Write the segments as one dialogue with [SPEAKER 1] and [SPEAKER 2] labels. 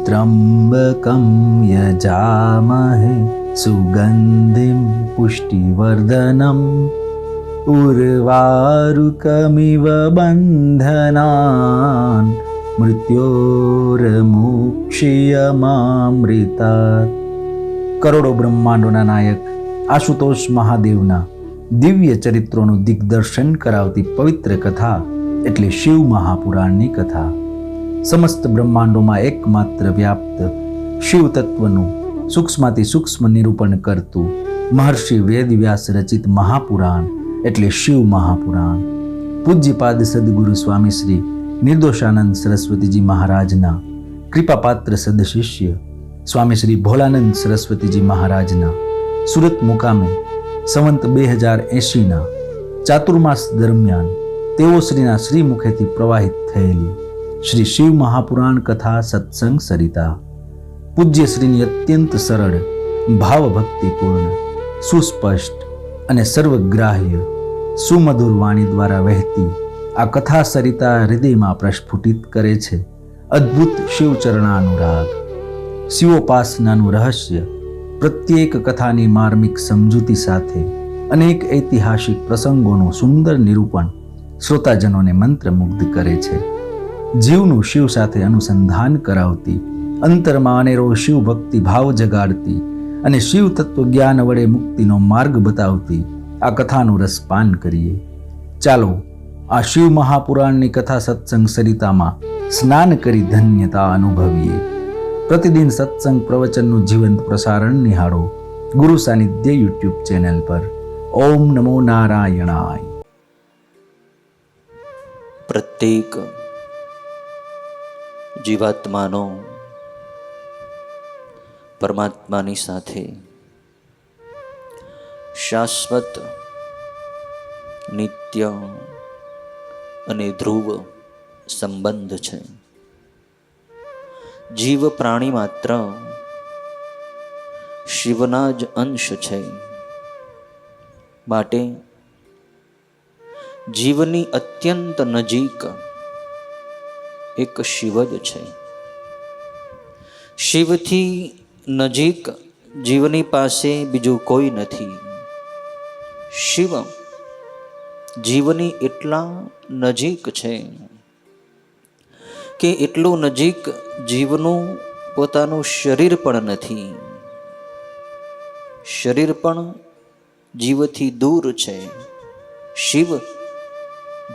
[SPEAKER 1] त्र्यम्बकं यजामहे सुगन्धिं पुष्टिवर्धनम् उर्वारुकमिव बन्धनान् मृत्योर्मुक्षीयमामृतात्। करोड़ो ब्रह्मांडोना नायक आशुतोष महादेवना दिव्य चरित्रोનું દિગ્દર્શન કરાવતી પવિત્ર કથા એટલે શિવ મહાપુરાણની કથા। સમસ્ત બ્રહ્માંડોમાં એકમાત્ર વ્યાપ્ત શિવ તત્વનું સૂક્ષ્માતિ સૂક્ષ્મ નિરૂપણ કરતું મહર્ષિ વેદવ્યાસ રચિત મહાપુરાણ એટલે શિવ મહાપુરાણ પૂજ્યપાદ સદગુરુ સ્વામી શ્રી નિર્દોષાનંદ સરસ્વતીજી મહારાજના કૃપાપાત્ર સદશિષ્ય સ્વામી શ્રી ભોળાનંદ સરસ્વતીજી મહારાજના સુરત મુકામે સંવંત 2080ના ચાતુર્માસ દરમિયાન તેઓ શ્રીના શ્રી મુખેથી પ્રવાહિત થયેલી શ્રી શિવ મહાપુરાણ કથા સત્સંગ સરિતા પૂજ્ય શ્રીની અત્યંત સરળ ભાવભક્તિપૂર્ણ સુસ્પષ્ટ અને સર્વગ્રાહ્ય સુમધુર વાણી દ્વારા વહેતી આ કથા સરિતા હૃદયમાં પ્રસ્ફુટિત કરે છે અદ્ભુત શિવચરણાનુરાગ। શિવોપાસનાનું રહસ્ય પ્રત્યેક કથાની માર્મિક સમજૂતી સાથે અનેક ઐતિહાસિક પ્રસંગોનું સુંદર નિરૂપણ શ્રોતાજનોને મંત્રમુગ્ધ કરે છે। જીવનું શિવ સાથે અનુસંધાન કરાવતી અંતરમાં અનેરો શિવ ભક્તિ ભાવ જગાડતી અને શિવ તત્વ જ્ઞાન વડે મુક્તિનો માર્ગ બતાવતી આ કથાનું રસપાન કરીએ। ચાલો આ શિવ મહાપુરાણની કથા સત્સંગ સરિતામાં સ્નાન કરી ધન્યતા અનુભવીએ। પ્રતિદિન સત્સંગ પ્રવચનનું જીવંત પ્રસારણ નિહાળો ગુરુ સાનિધ્ય યુટ્યુબ ચેનલ પર। ઓમ નમો નારાયણાય।
[SPEAKER 2] પ્રત્યેક જીવાત્માનો પરમાત્માની સાથે શાશ્વત નિત્ય અને ધ્રુવ સંબંધ છે। જીવ પ્રાણી માત્ર શિવના જ અંશ છે, માટે જીવની અત્યંત નજીક એક શિવ જ છે। શિવથી નજીક જીવની પાસે બીજું કોઈ નથી। શિવ જીવની એટલા નજીક છે કે એટલું નજીક જીવનું પોતાનું શરીર પણ નથી। શરીર પણ જીવથી દૂર છે। શિવ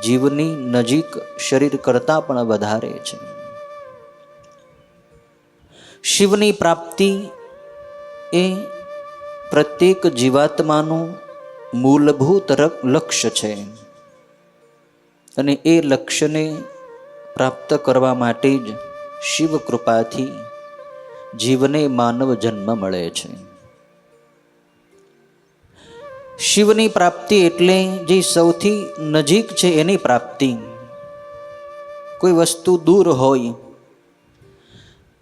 [SPEAKER 2] જીવની નજીક શરીર કરતાં પણ વધારે છે। શિવની પ્રાપ્તિ એ પ્રત્યેક જીવાત્માનું મૂળભૂત લક્ષ્ય છે અને એ લક્ષ્યને પ્રાપ્ત કરવા માટે જ શિવ કૃપાથી જીવને માનવ જન્મ મળે છે। શિવની પ્રાપ્તિ એટલે જે સૌથી નજીક છે એની પ્રાપ્તિ। કોઈ વસ્તુ દૂર હોય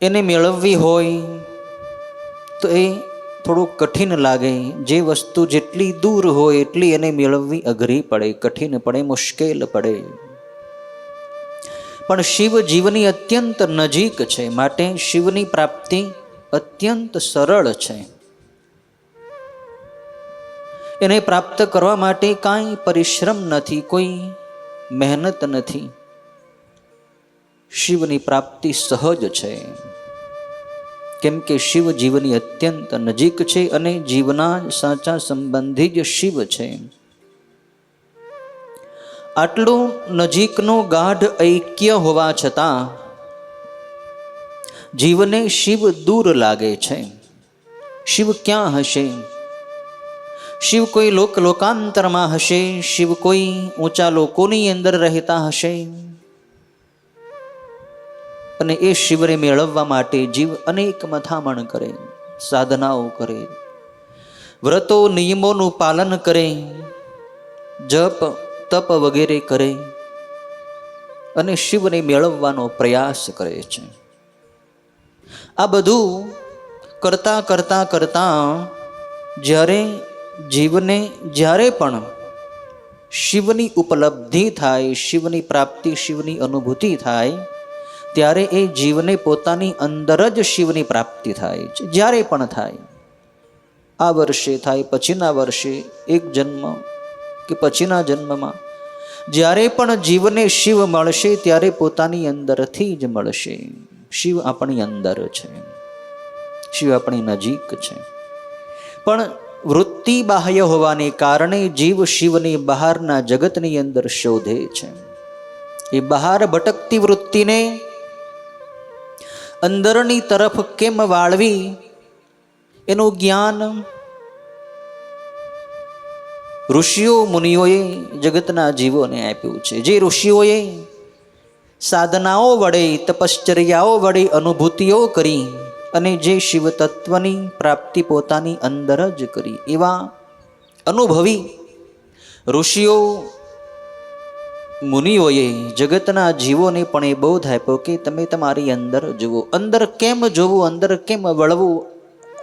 [SPEAKER 2] એને મેળવવી હોય તો એ થોડું કઠિન લાગે। જે વસ્તુ જેટલી દૂર હોય એટલી એને મેળવવી અઘરી પડે, કઠિન પડે, મુશ્કેલ પડે। પણ શિવ જીવની અત્યંત નજીક છે, માટે શિવની પ્રાપ્તિ અત્યંત સરળ છે। એને પ્રાપ્ત કરવા માટે કાંઈ પરિશ્રમ નથી, કોઈ મહેનત નથી। શિવની પ્રાપ્તિ સહજ છે, કેમ કે શિવ જીવની અત્યંત નજીક છે અને જીવના સાચા સંબંધી જ શિવ છે। આટલું નજીકનું ગાઢ ઐક્ય હોવા છતાં જીવને શિવ દૂર લાગે છે। શિવ ક્યાં હશે? શિવ કોઈ લોકાંતરમાં હશે? શિવ કોઈ ઊંચા લોકોની અંદર રહેતા હશે? અને એ શિવને મેળવવા માટે જીવ અનેક મથામણ કરે, સાધનાઓ કરે, વ્રતો નિયમોનું પાલન કરે, જપ તપ વગેરે કરે અને શિવને મેળવવાનો પ્રયાસ કરે છે। આ બધું કરતા કરતા કરતા જ્યારે જીવને જ્યારે પણ શિવની ઉપલબ્ધિ થાય, શિવની પ્રાપ્તિ, શિવની અનુભૂતિ થાય, ત્યારે એ જીવને પોતાની અંદર જ શિવની પ્રાપ્તિ થાય છે. જ્યારે પણ થાય, આ વર્ષે થાય, પછીના વર્ષે, એક જન્મ કે પછીના જન્મમાં, જ્યારે પણ જીવને શિવ મળશે ત્યારે પોતાની અંદરથી જ મળશે. શિવ આપણી અંદર છે, શિવ આપણી નજીક છે. પણ વૃત્તિ બાહ્ય હોવાને કારણે જીવ શિવની બહારના જગતની અંદર શોધે છે. એ બહાર ભટકતી વૃત્તિને અંદરની તરફ કેમ વાળવી, એનું જ્ઞાન ઋષિઓ મુનિઓએ જગતના જીવોને આપ્યું છે. જે ઋષિઓએ સાધનાઓ વડે, તપશ્ચર્યાઓ વડે અનુભૂતિઓ કરી અને જે શિવ તત્વની પ્રાપ્તિ પોતાની અંદર જ કરી, એવા અનુભવી ઋષિઓ મુનિઓએ જગતના જીવોને પણ એ બોધ આપ્યો કે તમે તમારી અંદર જુઓ. અંદર કેમ જોવું, અંદર કેમ વળવું,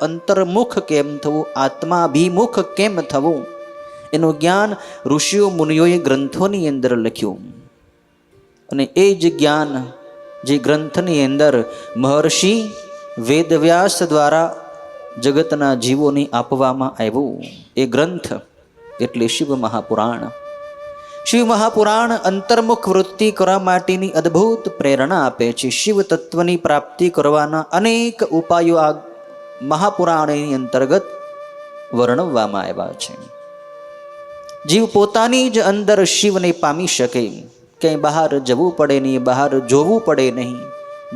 [SPEAKER 2] અંતર્મુખ કેમ થવું, આત્માભિમુખ કેમ થવું, એનું જ્ઞાન ઋષિઓ મુનિઓએ ગ્રંથોની અંદર લખ્યું. અને એ જ જ્ઞાન જે ગ્રંથની અંદર મહર્ષિ વેદવ્યાસ દ્વારા જગતના જીવોને આપવામાં આવ્યું, એ ગ્રંથ એટલે શિવ મહાપુરાણ. શિવ મહાપુરાણ અંતર્મુખ વૃત્તિ કરવા માટેની અદ્ભુત પ્રેરણા આપે છે. શિવ તત્વની પ્રાપ્તિ કરવાના અનેક ઉપાયો આ મહાપુરાણની અંતર્ગત વર્ણવવામાં આવ્યા છે. જીવ પોતાની જ અંદર શિવને પામી શકે, ક્યાંય બહાર જવું પડે નહીં, બહાર જોવું પડે નહીં,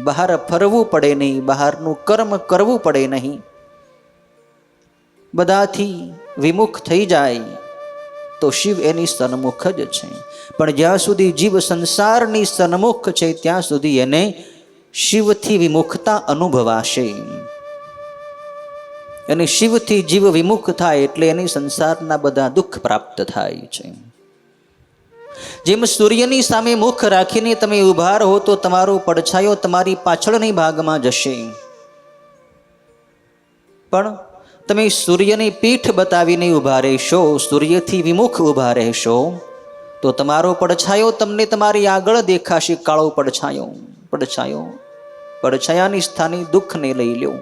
[SPEAKER 2] બહાર ફરવું પડે નહીં, બહારનું કર્મ કરવું પડે નહીં, બધાથી વિમુખ થઈ જાય તો શિવ એની સન્મુખ જ છે. પણ જ્યાં સુધી જીવ સંસારની સન્મુખ છે ત્યાં સુધી એને શિવથી વિમુખતા અનુભવાશે. અને શિવથી જીવ વિમુખ થાય એટલે એને સંસારના બધા દુઃખ પ્રાપ્ત થાય છે. જેમ સૂર્યની સામે મુખ રાખીને તમે ઊભા રહો તો તમારો પડછાયો તમારી પાછળની ભાગમાં જશે, પણ તમે સૂર્યની પીઠ બતાવીને ઊભા રહેશો, સૂર્યથી વિમુખ ઊભા રહેશો તો તમારો પડછાયો તમને તમારી આગળ દેખાશે. કાળો પડછાયો, પડછાયો, પડછાયાની સ્થાને દુઃખને લઈ લો.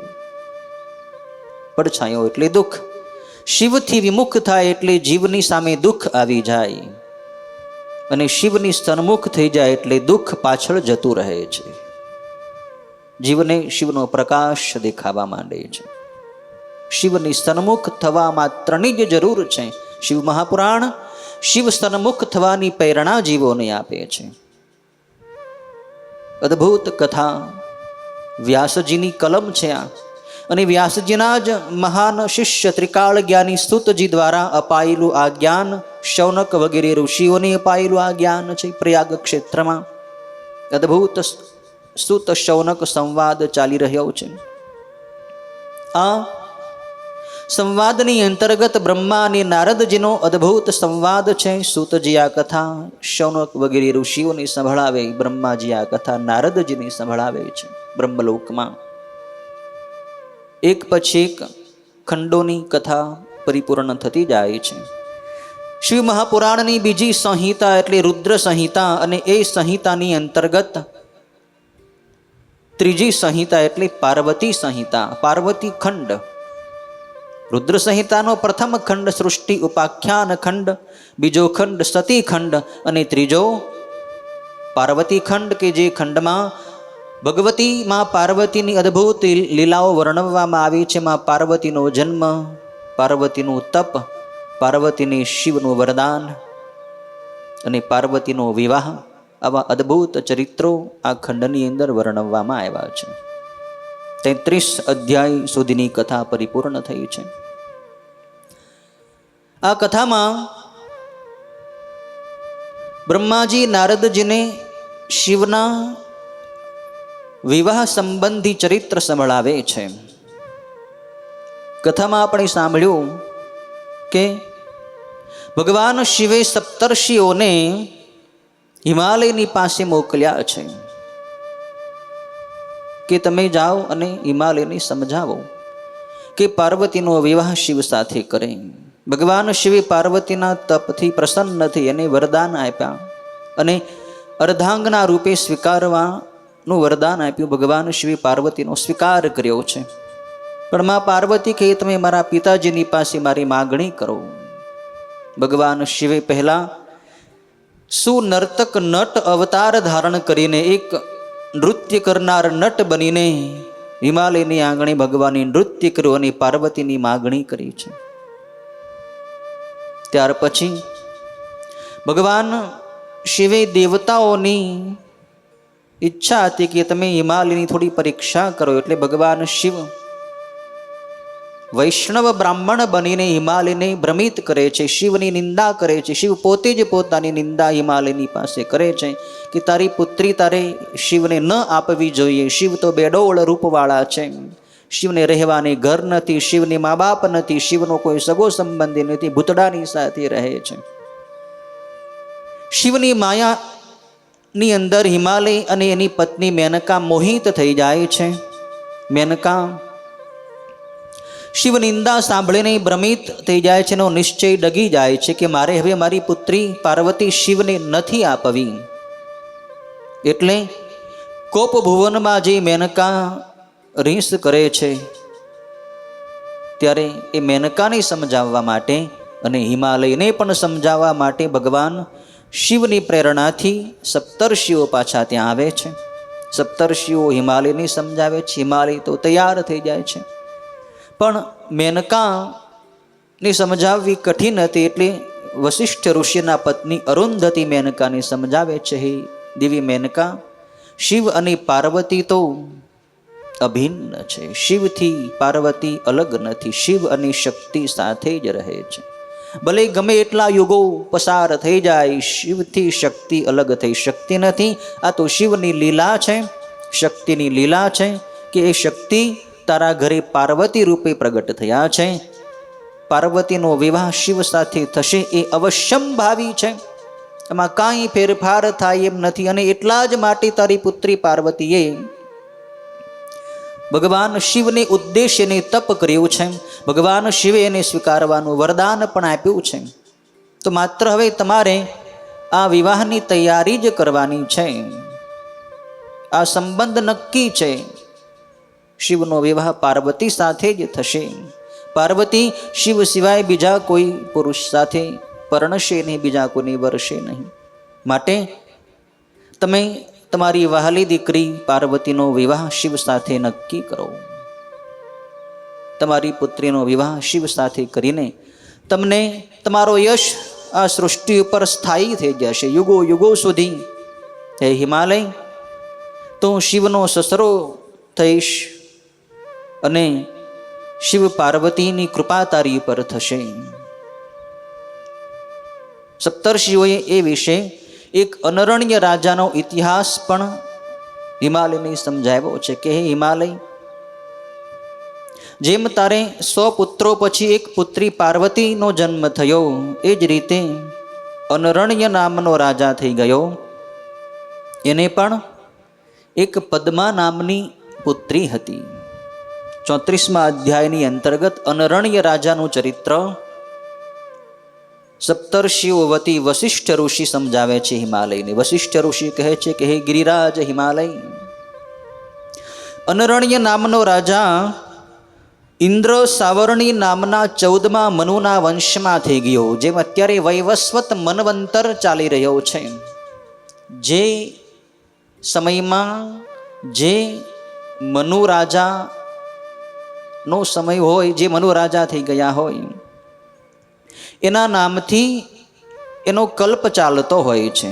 [SPEAKER 2] પડછાયો એટલે દુઃખ. શિવથી વિમુખ થાય એટલે જીવની સામે દુઃખ આવી જાય, અને શિવની સન્મુખ થઈ જાય એટલે દુઃખ પાછળ જતું રહે છે. જીવને શિવનો પ્રકાશ દેખાવા માંડે છે. શિવની સન્મુખ થવા માત્રની જ જરૂર છે. શિવ મહાપુરાણ શિવ સન્મુખ થવાની પ્રેરણા જીવોને આપે છે. અદ્ભુત કથા વ્યાસજીની કલમ છે આ, અને વ્યાસજીના જ મહાન શિષ્ય ત્રિકાળ જ્ઞાની સૂતજી દ્વારા અપાયેલું આ જ્ઞાન, શૌનક વગેરે ઋષિઓને અપાયેલું આ જ્ઞાન છે. પ્રયાગ ક્ષેત્રમાં અદ્ભુત સૂત શૌનક સંવાદ ચાલી રહ્યો છે. આ સંવાદની અંતર્ગત બ્રહ્મા અને નારદજીનો અદ્ભુત સંવાદ છે. સૂતજી આ કથા શૌનક વગેરે ઋષિઓને સંભળાવે, બ્રહ્માજી આ કથા નારદજીને સંભળાવે છે. બ્રહ્મલોકમાં એક પછી એક ખંડોની કથા પરિપૂર્ણ થતી જાય છે. શિવ મહાપુરાણની બીજી સંહિતા એટલે રુદ્ર સંહિતા, અને એ સંહિતાની અંતર્ગત ત્રીજી સંહિતા એટલે પાર્વતી સંહિતા, પાર્વતી ખંડ. રુદ્ર સંહિતાનો પ્રથમ ખંડ સૃષ્ટિ ઉપાખ્યાન ખંડ, બીજો ખંડ સતી ખંડ, અને ત્રીજો પાર્વતી ખંડ કે જે ખંડમાં ભગવતી માં પાર્વતીની અદ્ભુત લીલાઓ વર્ણવવામાં આવી છે. માં પાર્વતીનો જન્મ, પાર્વતીનું તપ, પાર્વતીને શિવનું વરદાન અને પાર્વતીનો વિવાહ, આવા અદ્ભુત ચરિત્રો આ ખંડની અંદર વર્ણવવામાં આવ્યા છે. 33 અધ્યાય સુધીની કથા પરિપૂર્ણ થઈ છે. આ કથામાં બ્રહ્માજી નારદજીને શિવના વિવાહ સંબંધી ચરિત્ર સંભળાવે છે. કથામાં આપણે સાંભળ્યું કે ભગવાન શિવે સપ્તર્ષિઓને હિમાલયની પાસે મોકલ્યા છે કે તમે જાઓ અને હિમાલયને સમજાવો કે પાર્વતીનો વિવાહ શિવ સાથે કરે. ભગવાન શિવે પાર્વતીના તપથી પ્રસન્ન થઈ અને વરદાન આપ્યા અને અર્ધાંગના રૂપે સ્વીકારવા નું વરદાન આપ્યું. ભગવાન શિવે પાર્વતીનો સ્વીકાર કર્યો છે. પણ માં પાર્વતી કહે તમે મારા પિતાજીની પાસે મારી માગણી કરો. ભગવાન શિવે પહેલા સુનર્તક નટ અવતાર ધારણ કરીને એક નૃત્ય કરનાર નટ બનીને હિમાલયની આંગણે ભગવાનને નૃત્ય કર્યું અને પાર્વતીની માગણી કરી છે. ત્યાર પછી ભગવાન શિવે દેવતાઓની ઈચ્છા હતી કે તમે હિમાલયની થોડી પરીક્ષા કરો. એટલે ભગવાન શિવ વૈષ્ણવ બ્રાહ્મણ બનીને હિમાલયને ભ્રમિત કરે છે, શિવની નિંદા કરે છે. શિવ પોતે જ પોતાની નિંદા હિમાલયની પાસે કરે છે કે તારી પુત્રી તારે શિવને ન આપવી જોઈએ. શિવ તો બેડોળ રૂપવાળા છે, શિવને રહેવાને ઘર નથી, શિવને મા બાપ નથી, શિવનો કોઈ સગો સંબંધી નથી, ભૂતડાની સાથે રહે છે. શિવની માયાની અંદર હિમાલય અને એની પત્ની મેનકા મોહિત થઈ જાય છે. મેનકા શિવ નિંદા સાંભળીને ભ્રમિત થઈ જાય છે. એનો નિશ્ચય ડગી જાય છે કે મારે હવે મારી પુત્રી પાર્વતી શિવને નથી આપવી. એટલે કોપ ભુવનમાં જે મેનકા રીસ કરે છે ત્યારે એ મેનકાને સમજાવવા માટે અને હિમાલયને પણ સમજાવવા માટે ભગવાન શિવની પ્રેરણાથી સપ્તર્ષિઓ પાછા ત્યાં આવે છે. સપ્તર્ષિઓ હિમાલયને સમજાવે છે. હિમાલય તો તૈયાર થઈ જાય છે. પણ મેનકાને સમજાવવી કઠિન હતી. એટલે વશિષ્ઠ ઋષિના પત્ની અરુંધતી મેનકાને સમજાવે છે, હે દેવી મેનકા, શિવ અને પાર્વતી તો અભિન્ન છે. શિવથી પાર્વતી અલગ નથી. શિવ અને શક્તિ સાથે જ રહે છે. ભલે ગમે એટલા યુગો પસાર થઈ જાય, શિવથી શક્તિ અલગ થઈ શકતી નથી. આ તો શિવની લીલા છે, શક્તિની લીલા છે કે એ શક્તિ તારા ઘરે પાર્વતી રૂપે પ્રગટ થયા છે. પાર્વતીનો વિવાહ શિવ સાથે થશે એ અવશ્યંભાવી છે. એમાં કાંઈ ફેરફાર થાય એમ નથી. અને એટલા જ માટે તારી પુત્રી પાર્વતીએ ભગવાન શિવને ઉદ્દેશ્યને તપ કર્યું છે. ભગવાન શિવે એને સ્વીકારવાનું વરદાન પણ આપ્યું છે. તો માત્ર હવે તમારે આ વિવાહની તૈયારી જ કરવાની છે. આ સંબંધ નક્કી છે. શિવનો વિવાહ પાર્વતી સાથે જ થશે. પાર્વતી શિવ સિવાય બીજા કોઈ પુરુષ સાથે પરણશે નહીં, બીજા કોઈને વરશે નહીં. માટે તમે તમારી વહાલી દીકરી પાર્વતીનો વિવાહ શિવ સાથે નક્કી કરો. તમારી પુત્રીનો વિવાહ શિવ સાથે કરીને તમને તમારો યશ આ સૃષ્ટિ ઉપર સ્થાયી થઈ જશે યુગો યુગો સુધી. હે હિમાલય, તો શિવનો સસરો થઈશ અને શિવ પાર્વતીની કૃપા તારી ઉપર થશે. સપ્તર્ષિઓએ એ વિશે એક અનરણ્ય રાજાનો ઇતિહાસ પણ હિમાલયને સમજાવ્યો છે કે હે હિમાલય, જેમ તારે 100 પુત્રો પછી એક પુત્રી પાર્વતીનો જન્મ થયો, એ જ રીતે અનરણ્ય નામનો રાજા થઈ ગયો. એને પણ એક પદ્મા નામની પુત્રી હતી. 34મા અધ્યાયની અંતર્ગત અનરણ્ય રાજાનું ચરિત્ર સપ્તર્ષિઓ વતી વશિષ્ઠ ઋષિ સમજાવે છે હિમાલયને. વશિષ્ઠ ઋષિ કહે છે કે હે ગિરિરાજ હિમાલય, અનરણ્ય નામનો રાજા ઇન્દ્ર સાવરણી નામના 14મા મનુના વંશમાં થઈ ગયો. જેમ અત્યારે વૈવસ્વત મનવંતર ચાલી રહ્યો છે. જે સમયમાં જે મનુ રાજાનો સમય હોય, જે મનુ રાજા થઈ ગયા હોય, એના નામથી એનો કલ્પ ચાલતો હોય છે,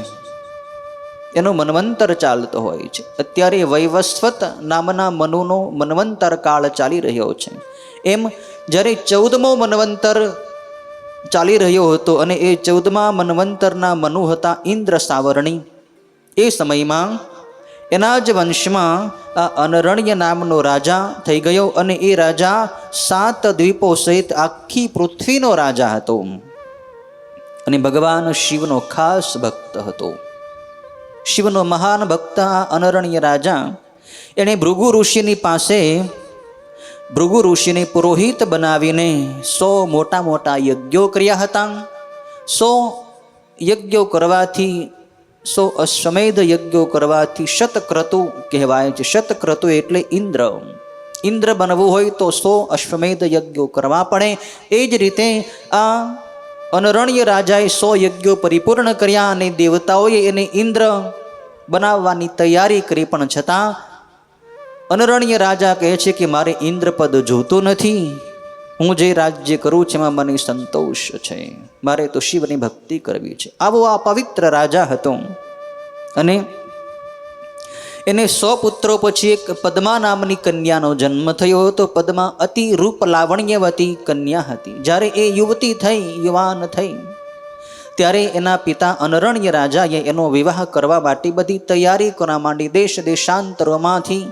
[SPEAKER 2] એનો મન્વંતર ચાલતો હોય છે. અત્યારે વૈવસ્વત નામના મનુનો મન્વંતર કાળ ચાલી રહ્યો છે. એમ જ્યારે 14મો મન્વંતર ચાલી રહ્યો હતો અને એ 14મા મન્વંતરના મનુ હતા ઇન્દ્ર સાવરણી, એ સમયમાં એના જ વંશમાં આ અનરણ્ય નામનો રાજા થઈ ગયો. અને એ રાજા 7 દ્વીપો સહિત આખી પૃથ્વીનો રાજા હતો અને ભગવાન શિવનો ખાસ ભક્ત હતો. શિવનો મહાન ભક્ત આ અનરણ્ય રાજા, એણે ભૃગુ ઋષિની પાસે ભૃગુ ઋષિને પુરોહિત બનાવીને 100 મોટા મોટા યજ્ઞો કર્યા હતા. 100 યજ્ઞો કરવાથી સો અશ્વમેધ યજ્ઞો કરવાથી શતક્રતુ કહેવાય છે. શતક્રતુ એટલે ઇન્દ્ર. ઇન્દ્ર બનવું હોય તો 100 અશ્વમેધ યજ્ઞો કરવા પડે. એ જ રીતે આ અનરણ્ય રાજાએ 100 યજ્ઞો પરિપૂર્ણ કર્યા અને દેવતાઓએ એને ઇન્દ્ર બનાવવાની તૈયારી કરી, પણ છતાં અનરણ્ય રાજા કહે છે કે મારે ઇન્દ્રપદ જોતું નથી, હું જે રાજ્ય કરું છું એમાં મને સંતોષ છે, મારે તો શિવની ભક્તિ કરવી છે. આવો આ પવિત્ર રાજા હતો અને એને 100 પુત્રો પછી એક પદ્મા નામની કન્યાનો જન્મ થયો હતો. પદ્મા અતિ રૂપ લાવણ્યવતી કન્યા હતી. જ્યારે એ યુવતી થઈ, યુવાન થઈ, ત્યારે એના પિતા અનરણ્ય રાજાએ એનો વિવાહ કરવા માટે બધી તૈયારી કરવા માંડી. દેશ દેશાંતરોમાંથી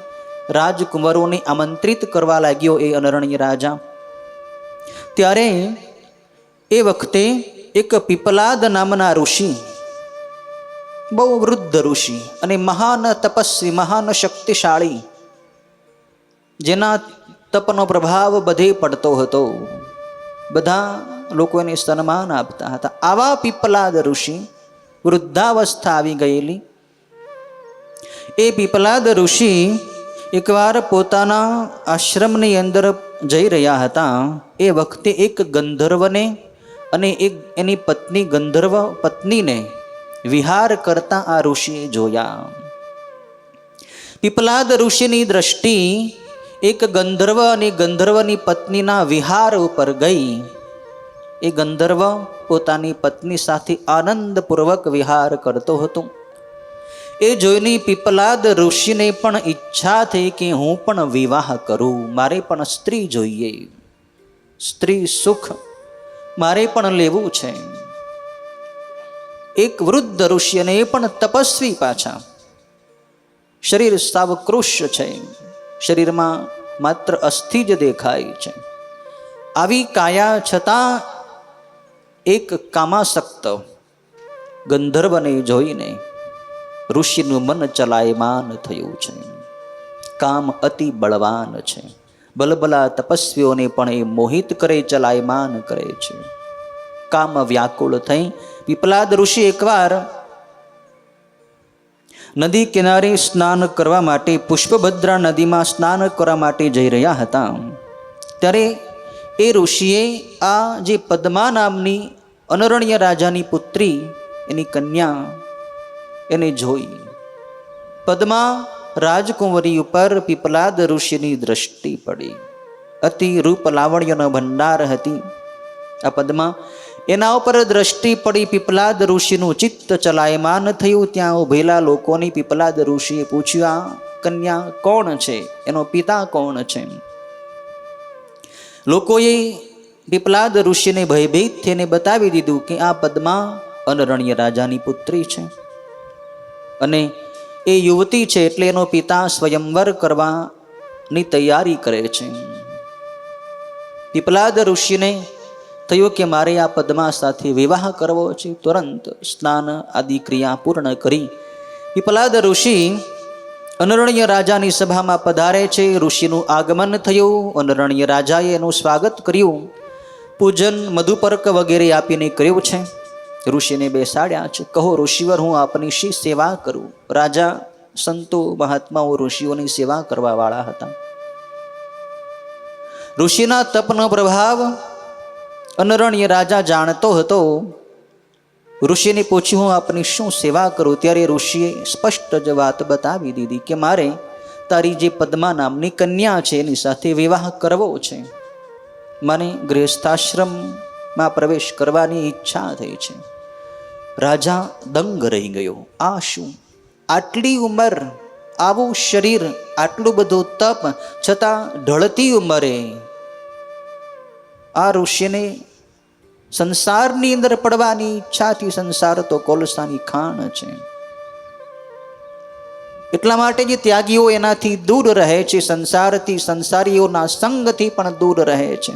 [SPEAKER 2] રાજકુંવરોને આમંત્રિત કરવા લાગ્યો એ અનરણ્ય રાજા. ત્યારે એ વખતે એક પીપલાદ નામના ઋષિ, બહુ વૃદ્ધ ઋષિ અને મહાન તપસ્વી, મહાન શક્તિશાળી, જેના તપનો પ્રભાવ બધે પડતો હતો, બધા લોકો એને સન્માન આપતા હતા. આવા પીપલાદ ઋષિ, વૃદ્ધાવસ્થા આવી ગયેલી, એ પીપલાદ ઋષિ એકવાર પોતાના આશ્રમની અંદર જઈ રહ્યા હતા. એ વખતે એક ગંધર્વને અને એની પત્ની, ગંધર્વ પત્નીને વિહાર કરતા આ ઋષિએ જોયા. પીપલાદ ઋષિની દ્રષ્ટિ એક ગંધર્વ અને ગંધર્વની પત્નીના વિહાર ઉપર ગઈ. એ ગંધર્વ પોતાની પત્ની સાથે આનંદપૂર્વક વિહાર કરતો હતો. એ જોઈને પીપલાદ ઋષિને પણ ઈચ્છા થઈ કે હું પણ વિવાહ કરું, મારે પણ સ્ત્રી જોઈએ, સ્ત્રી સુખ મારે પણ લેવું છે. એક વૃદ્ધ ઋષિ અને એ પણ તપસ્વી, પાછા શરીર સાવ કૃશ છે, શરીરમાં માત્ર અસ્થિ જ દેખાય છે. આવી કાયા છતાં એક કામાસક્ત ગંધર્વને જોઈને ઋષિનું મન ચલાયમાન થયું છે. કામ અતિ બળવાન છે, બલબલા તપસ્વીઓને પણ એ મોહિત કરે, ચલાયમાન કરે છે. કામ વ્યાકુળ થઈ પીપલાદ ઋષિ એકવાર નદી કિનારે સ્નાન કરવા માટે, પુષ્પભદ્રા નદીમાં સ્નાન કરવા માટે જઈ રહ્યા હતા. ત્યારે એ ઋષિએ આ જે પદ્મા નામની અનરણ્ય રાજાની પુત્રી, એની કન્યા, એને જોઈ. પદ્મા રાજકુંવરી ઉપર પીપલાદ ઋષિની દ્રષ્ટિ પડી. અતિ રૂપ લાવણ્યનો ભંડાર હતી આ પદ્મા. એના ઉપર દ્રષ્ટિ પડી, પીપલાદ ઋષિનું ચિત્ત ચલાયમાન થયું. ત્યાં ઉભેલા લોકોની પીપલાદ ઋષિએ પૂછ્યું, આ કન્યા કોણ છે, એનો પિતા કોણ છે? લોકોએ પીપલાદ ઋષિને ભયભીત થઈને બતાવી દીધું કે આ પદ્મા અનરણ્ય રાજાની પુત્રી છે અને એ યુવતી છે, એટલે એનો પિતા સ્વયંવર કરવાની તૈયારી કરે છે. પીપલાદ ઋષિને થયું કે મારે આ પદ્મા સાથે વિવાહ કરવો છે. તુરંત સ્નાન આદિ ક્રિયા પૂર્ણ કરી પીપલાદ ઋષિ અનરણ્ય રાજાની સભામાં પધારે છે. ઋષિનું આગમન થયું. અનરણ્ય રાજાએ એનું સ્વાગત કર્યું, પૂજન મધુપર્ક વગેરે આપીને કર્યું છે. ઋષિને બેસાડ્યા છે. કહો ઋષિવર, હું આપની શી સેવા કરું? રાજા, સંતો, મહાત્માઓ ઋષિઓની સેવા કરવા વાળા હતા. ઋષિના તપનો પ્રભાવ અનરણ્ય રાજા જાણતો હતો. ઋષિને પૂછ્યું, હું આપની શું સેવા કરું? ત્યારે ઋષિએ સ્પષ્ટ જ વાત બતાવી દીધી કે મારે તારી જે પદ્મા નામની કન્યા છે એની સાથે વિવાહ કરવો છે. મને ગૃહસ્થાશ્રમમાં પ્રવેશ કરવાની ઈચ્છા થઈ છે. રાજા દંગ રહી ગયો. આ શું? આટલી ઉંમર, આવું શરીર, આટલું બધું તપ, છતાં ઢળતી ઉંમરે આ ઋષિને સંસારની અંદર પડવાની ઈચ્છાથી, સંસાર તો કોલસાની ખાણ છે. એટલા માટે જે ત્યાગીઓ એનાથી દૂર રહે છે, સંસારથી, સંસારીઓના સંગથી પણ દૂર રહે છે.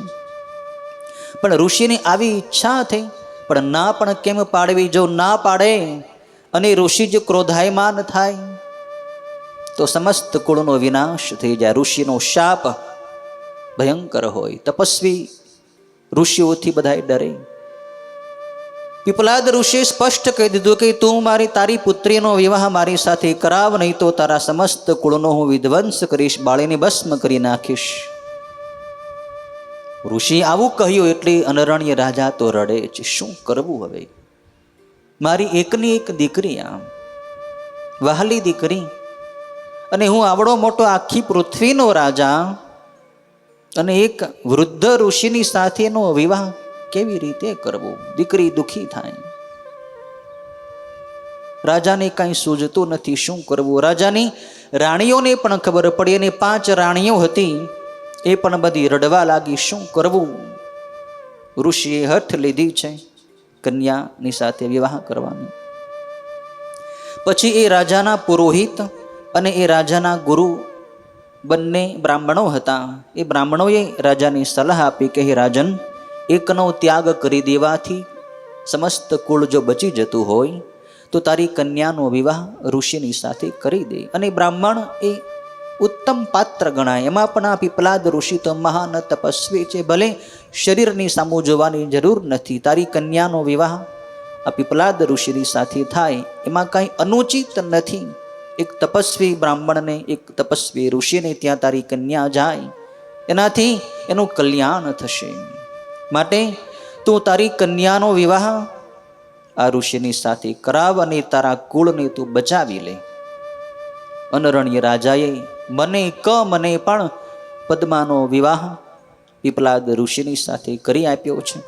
[SPEAKER 2] પણ ઋષિની આવી ઈચ્છા થઈ, પણ ના પણ કેમ પાડવી? જો ના પાડે અને ઋષિ જો ક્રોધાયમાન થાય તો સમસ્ત કુળનો વિનાશ થઈ જાય. ઋષિનો શાપ ભયંકર હોય. તપસ્વી ઋષિઓથી બધાય ડરે. પીપલાદ ઋષિએ સ્પષ્ટ કહી દીધું કે તું તારી પુત્રીનો વિવાહ મારી સાથે કરાવ, નહીં તો તારા સમસ્ત કુળનો હું વિધ્વંસ કરીશ, બાળીને ભસ્મ કરી નાખીશ. ઋષિ આવું કહ્યું એટલે અનરણ્ય રાજા તો રડે છે. શું કરવું હવે? મારી એકની એક દીકરી, આમ વહાલી દીકરી, અને હું આવડો મોટો આખી પૃથ્વીનો રાજા, અને એક વૃદ્ધ ઋષિની સાથેનો વિવાહ કેવી રીતે કરવો? દીકરી દુખી થાય. રાજાને કાંઈ સૂઝતું નથી, શું કરવું? રાજાની રાણીઓને પણ ખબર પડી, અને 5 રાણીઓ હતી, એ પણ બધી રડવા લાગી. શું કરવું? ઋષિએ હઠ લીધી છે કન્યાની સાથે વિવાહ કરવાની. પછી એ રાજાના પુરોહિત અને એ રાજાના ગુરુ બંને બ્રાહ્મણો હતા. એ બ્રાહ્મણોએ રાજાની સલાહ આપી કે હે રાજન, એકનો ત્યાગ કરી દેવાથી સમસ્ત કુળ જો બચી જતું હોય તો તારી કન્યાનો વિવાહ ઋષિની સાથે કરી દે. અને બ્રાહ્મણ એ ઉત્તમ પાત્ર ગણાય. એમાં પણ આ પીપલાદ ઋષિ તો મહાન તપસ્વી છે. ભલે શરીરની સામું જોવાની જરૂર નથી, તારી કન્યાનો વિવાહ આ પીપલાદ ઋષિની સાથે થાય એમાં કાંઈ અનુચિત નથી. એક તપસ્વી બ્રાહ્મણને, એક તપસ્વી ઋષિને ત્યાં તારી કન્યા જાય, એનાથી એનું કલ્યાણ થશે. માટે તું તારી કન્યાનો વિવાહ આ ઋષિની સાથે કરાવ અને તારા કુળને તું બચાવી લે. અનરણ્ય રાજાએ મને પણ પદ્માનો વિવાહ પીપલાદ ઋષિની સાથે કરી આપ્યો છે.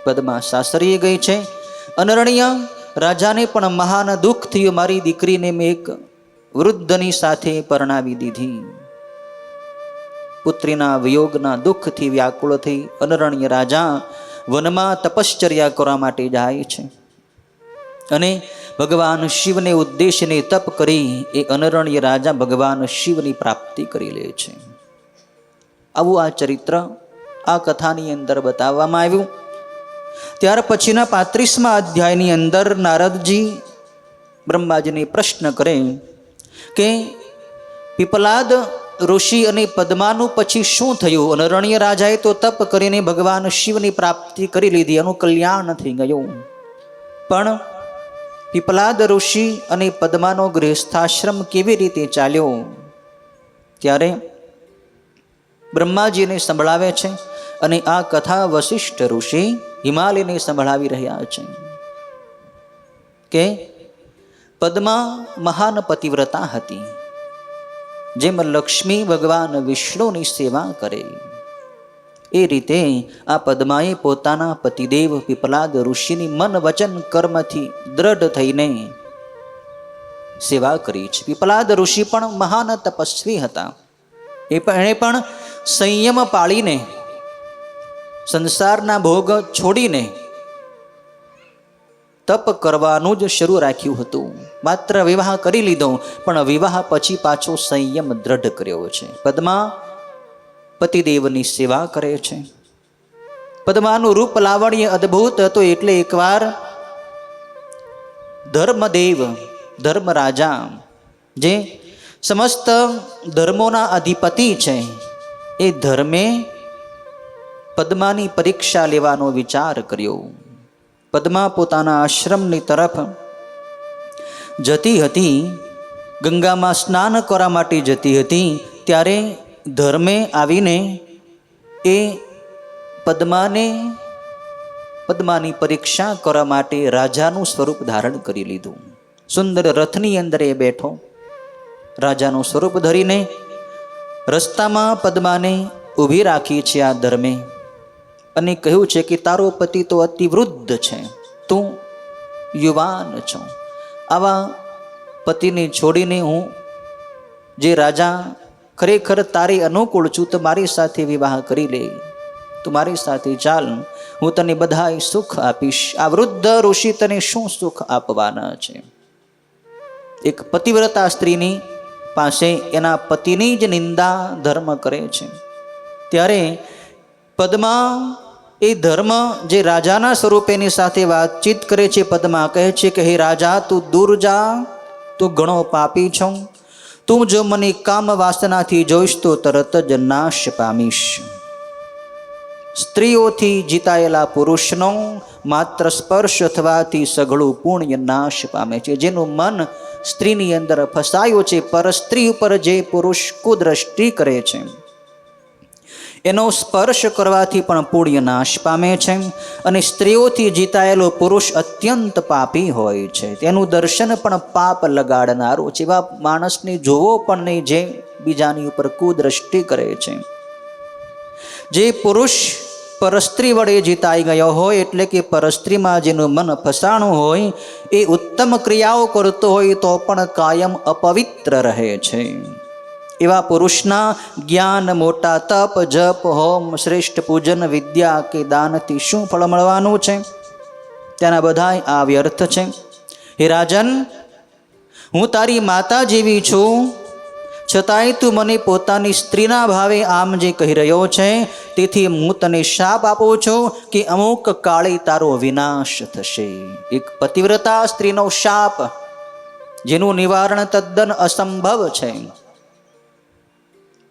[SPEAKER 2] પદ્મા સાસરીએ ગઈ છે. અનરણ્ય રાજાને પણ મહાન દુઃખ થયું, મારી દીકરીને મેં એક વૃદ્ધની સાથે પરણાવી દીધી. પુત્રીના વિયોગના દુઃખથી વ્યાકુળ થઈ અનરણ્ય રાજા વનમાં તપશ્ચર્યા કરવા માટે જાય છે. અને ભગવાન શિવને ઉદ્દેશીને તપ કરી એ અનરણ્ય રાજા ભગવાન શિવની પ્રાપ્તિ કરી લે છે. આવું આ ચરિત્ર આ કથાની અંદર બતાવવામાં આવ્યું. ત્યાર પછીના 35મા અધ્યાયની અંદર નારદજી બ્રહ્માજીને પ્રશ્ન કરે કે પીપલાદ ઋષિ અને પદ્માનું પછી શું થયું? અનરણ્ય રાજાએ તો તપ કરીને ભગવાન શિવની પ્રાપ્તિ કરી લીધી, એનું કલ્યાણ થઈ ગયું, પણ પીપલાદ ઋષિ અને પદ્માનો ગૃહસ્થાશ્રમ કેવી રીતે ચાલ્યો? ત્યારે બ્રહ્માજીને સંભળાવે છે. અને આ કથા વશિષ્ઠ ઋષિ હિમાલયને સંભળાવી રહ્યા છે કે પદ્મા મહાન પતિવ્રતા હતી. જેમ લક્ષ્મી ભગવાન વિષ્ણુની સેવા કરે એ રીતે આ પદ્માએ પોતાના પતિદેવ પીપલાદ ઋષિની મન વચન કર્મથી દ્રઢ થઈને સેવા કરી છે. પીપલાદ ઋષિ પણ મહાન તપસ્વી હતા. એણે પણ સંયમ પાળીને સંસારના ભોગ છોડીને તપ કરવાનું જ શરૂ રાખ્યું હતું. માત્ર વિવાહ કરી લીધો, પણ વિવાહ પછી પાછો સંયમ દ્રઢ કર્યો છે. પદ્મા પતિદેવની સેવા કરે છે. પદ્માનું રૂપ લાવણ્ય અદ્ભુત હતું. એટલે એકવાર ધર્મદેવ, ધર્મરાજા, જે સમસ્ત ધર્મોના અધિપતિ છે, એ ધર્મે પદ્માની પરીક્ષા લેવાનો વિચાર કર્યો. પદ્મા પોતાના આશ્રમની તરફ જતી હતી, ગંગામાં સ્નાન કરવા માટે જતી હતી. ત્યારે ધર્મે આવીને એ પદ્માની પરીક્ષા કરવા માટે રાજાનું સ્વરૂપ ધારણ કરી લીધું. સુંદર રથની અંદર એ બેઠો, રાજાનું સ્વરૂપ ધરીને રસ્તામાં પદ્માને ઊભી રાખી છે આ ધર્મે, અને કહ્યું છે કે તારો પતિ તો અતિ વૃદ્ધ છે, તું યુવાન છો. આવા પતિને છોડીને હું જે રાજા ખરેખર તારી અનુકૂળ છું, તો મારી સાથે વિવાહ કરી લે, તું મારી સાથે ચાલ, હું તને બધાય સુખ આપીશ. આ વૃદ્ધ ઋષિ તને શું સુખ આપવાના છે? એક પતિવ્રતા સ્ત્રીની પાસે એના પતિની જ નિંદા ધર્મ કરે છે. ત્યારે પદ્મા એ ધર્મ જે રાજાના સ્વરૂપેની સાથે વાતચીત કરે છે. પદ્મા કહે છે કે હે રાજા, તું દૂર જા, તું ઘણો પાપી છો. તું જો મને કામ વાસનાથી જોઈશ તો તરત જ નાશ પામીશ. સ્ત્રીઓથી જીતાયેલા પુરુષનો માત્ર સ્પર્શ થવાથી સઘળું પુણ્ય નાશ પામે છે. જેનું મન સ્ત્રીની અંદર ફસાયું છે, પર સ્ત્રી ઉપર જે પુરુષ કુદ્રષ્ટિ કરે છે, એનો સ્પર્શ કરવાથી પણ પુણ્ય નાશ પામે છે. અને સ્ત્રીઓથી જીતાયેલો પુરુષ અત્યંત પાપી હોય છે, તેનું દર્શન પણ પાપ લગાડનારું છે. એવા માણસને જોવો પણ નહીં જે બીજાની ઉપર કુદ્રષ્ટિ કરે છે. જે પુરુષ પરસ્ત્રી વડે જીતાઈ ગયો હોય, એટલે કે પરસ્ત્રીમાં જેનું મન ફસાણું હોય, એ ઉત્તમ ક્રિયાઓ કરતો હોય તો પણ કાયમ અપવિત્ર રહે છે. એવા પુરુષના જ્ઞાન, મોટા તપ, જપ, હોમ, શ્રેષ્ઠ પૂજન, વિદ્યા કે દાનથી શું ફળ મળવાનું છે? તેના બધાય આ વ્યર્થ છે. હે રાજન, હું તારી માતા જેવી છું, છતાંય તું મને પોતાની સ્ત્રીના ભાવે આમ જે કહી રહ્યો છે, તેથી હું તને શાપ આપું છું કે અમુક કાળે તારો વિનાશ થશે. એક પતિવ્રતા સ્ત્રીનો શાપ, જેનું નિવારણ તદ્દન અસંભવ છે.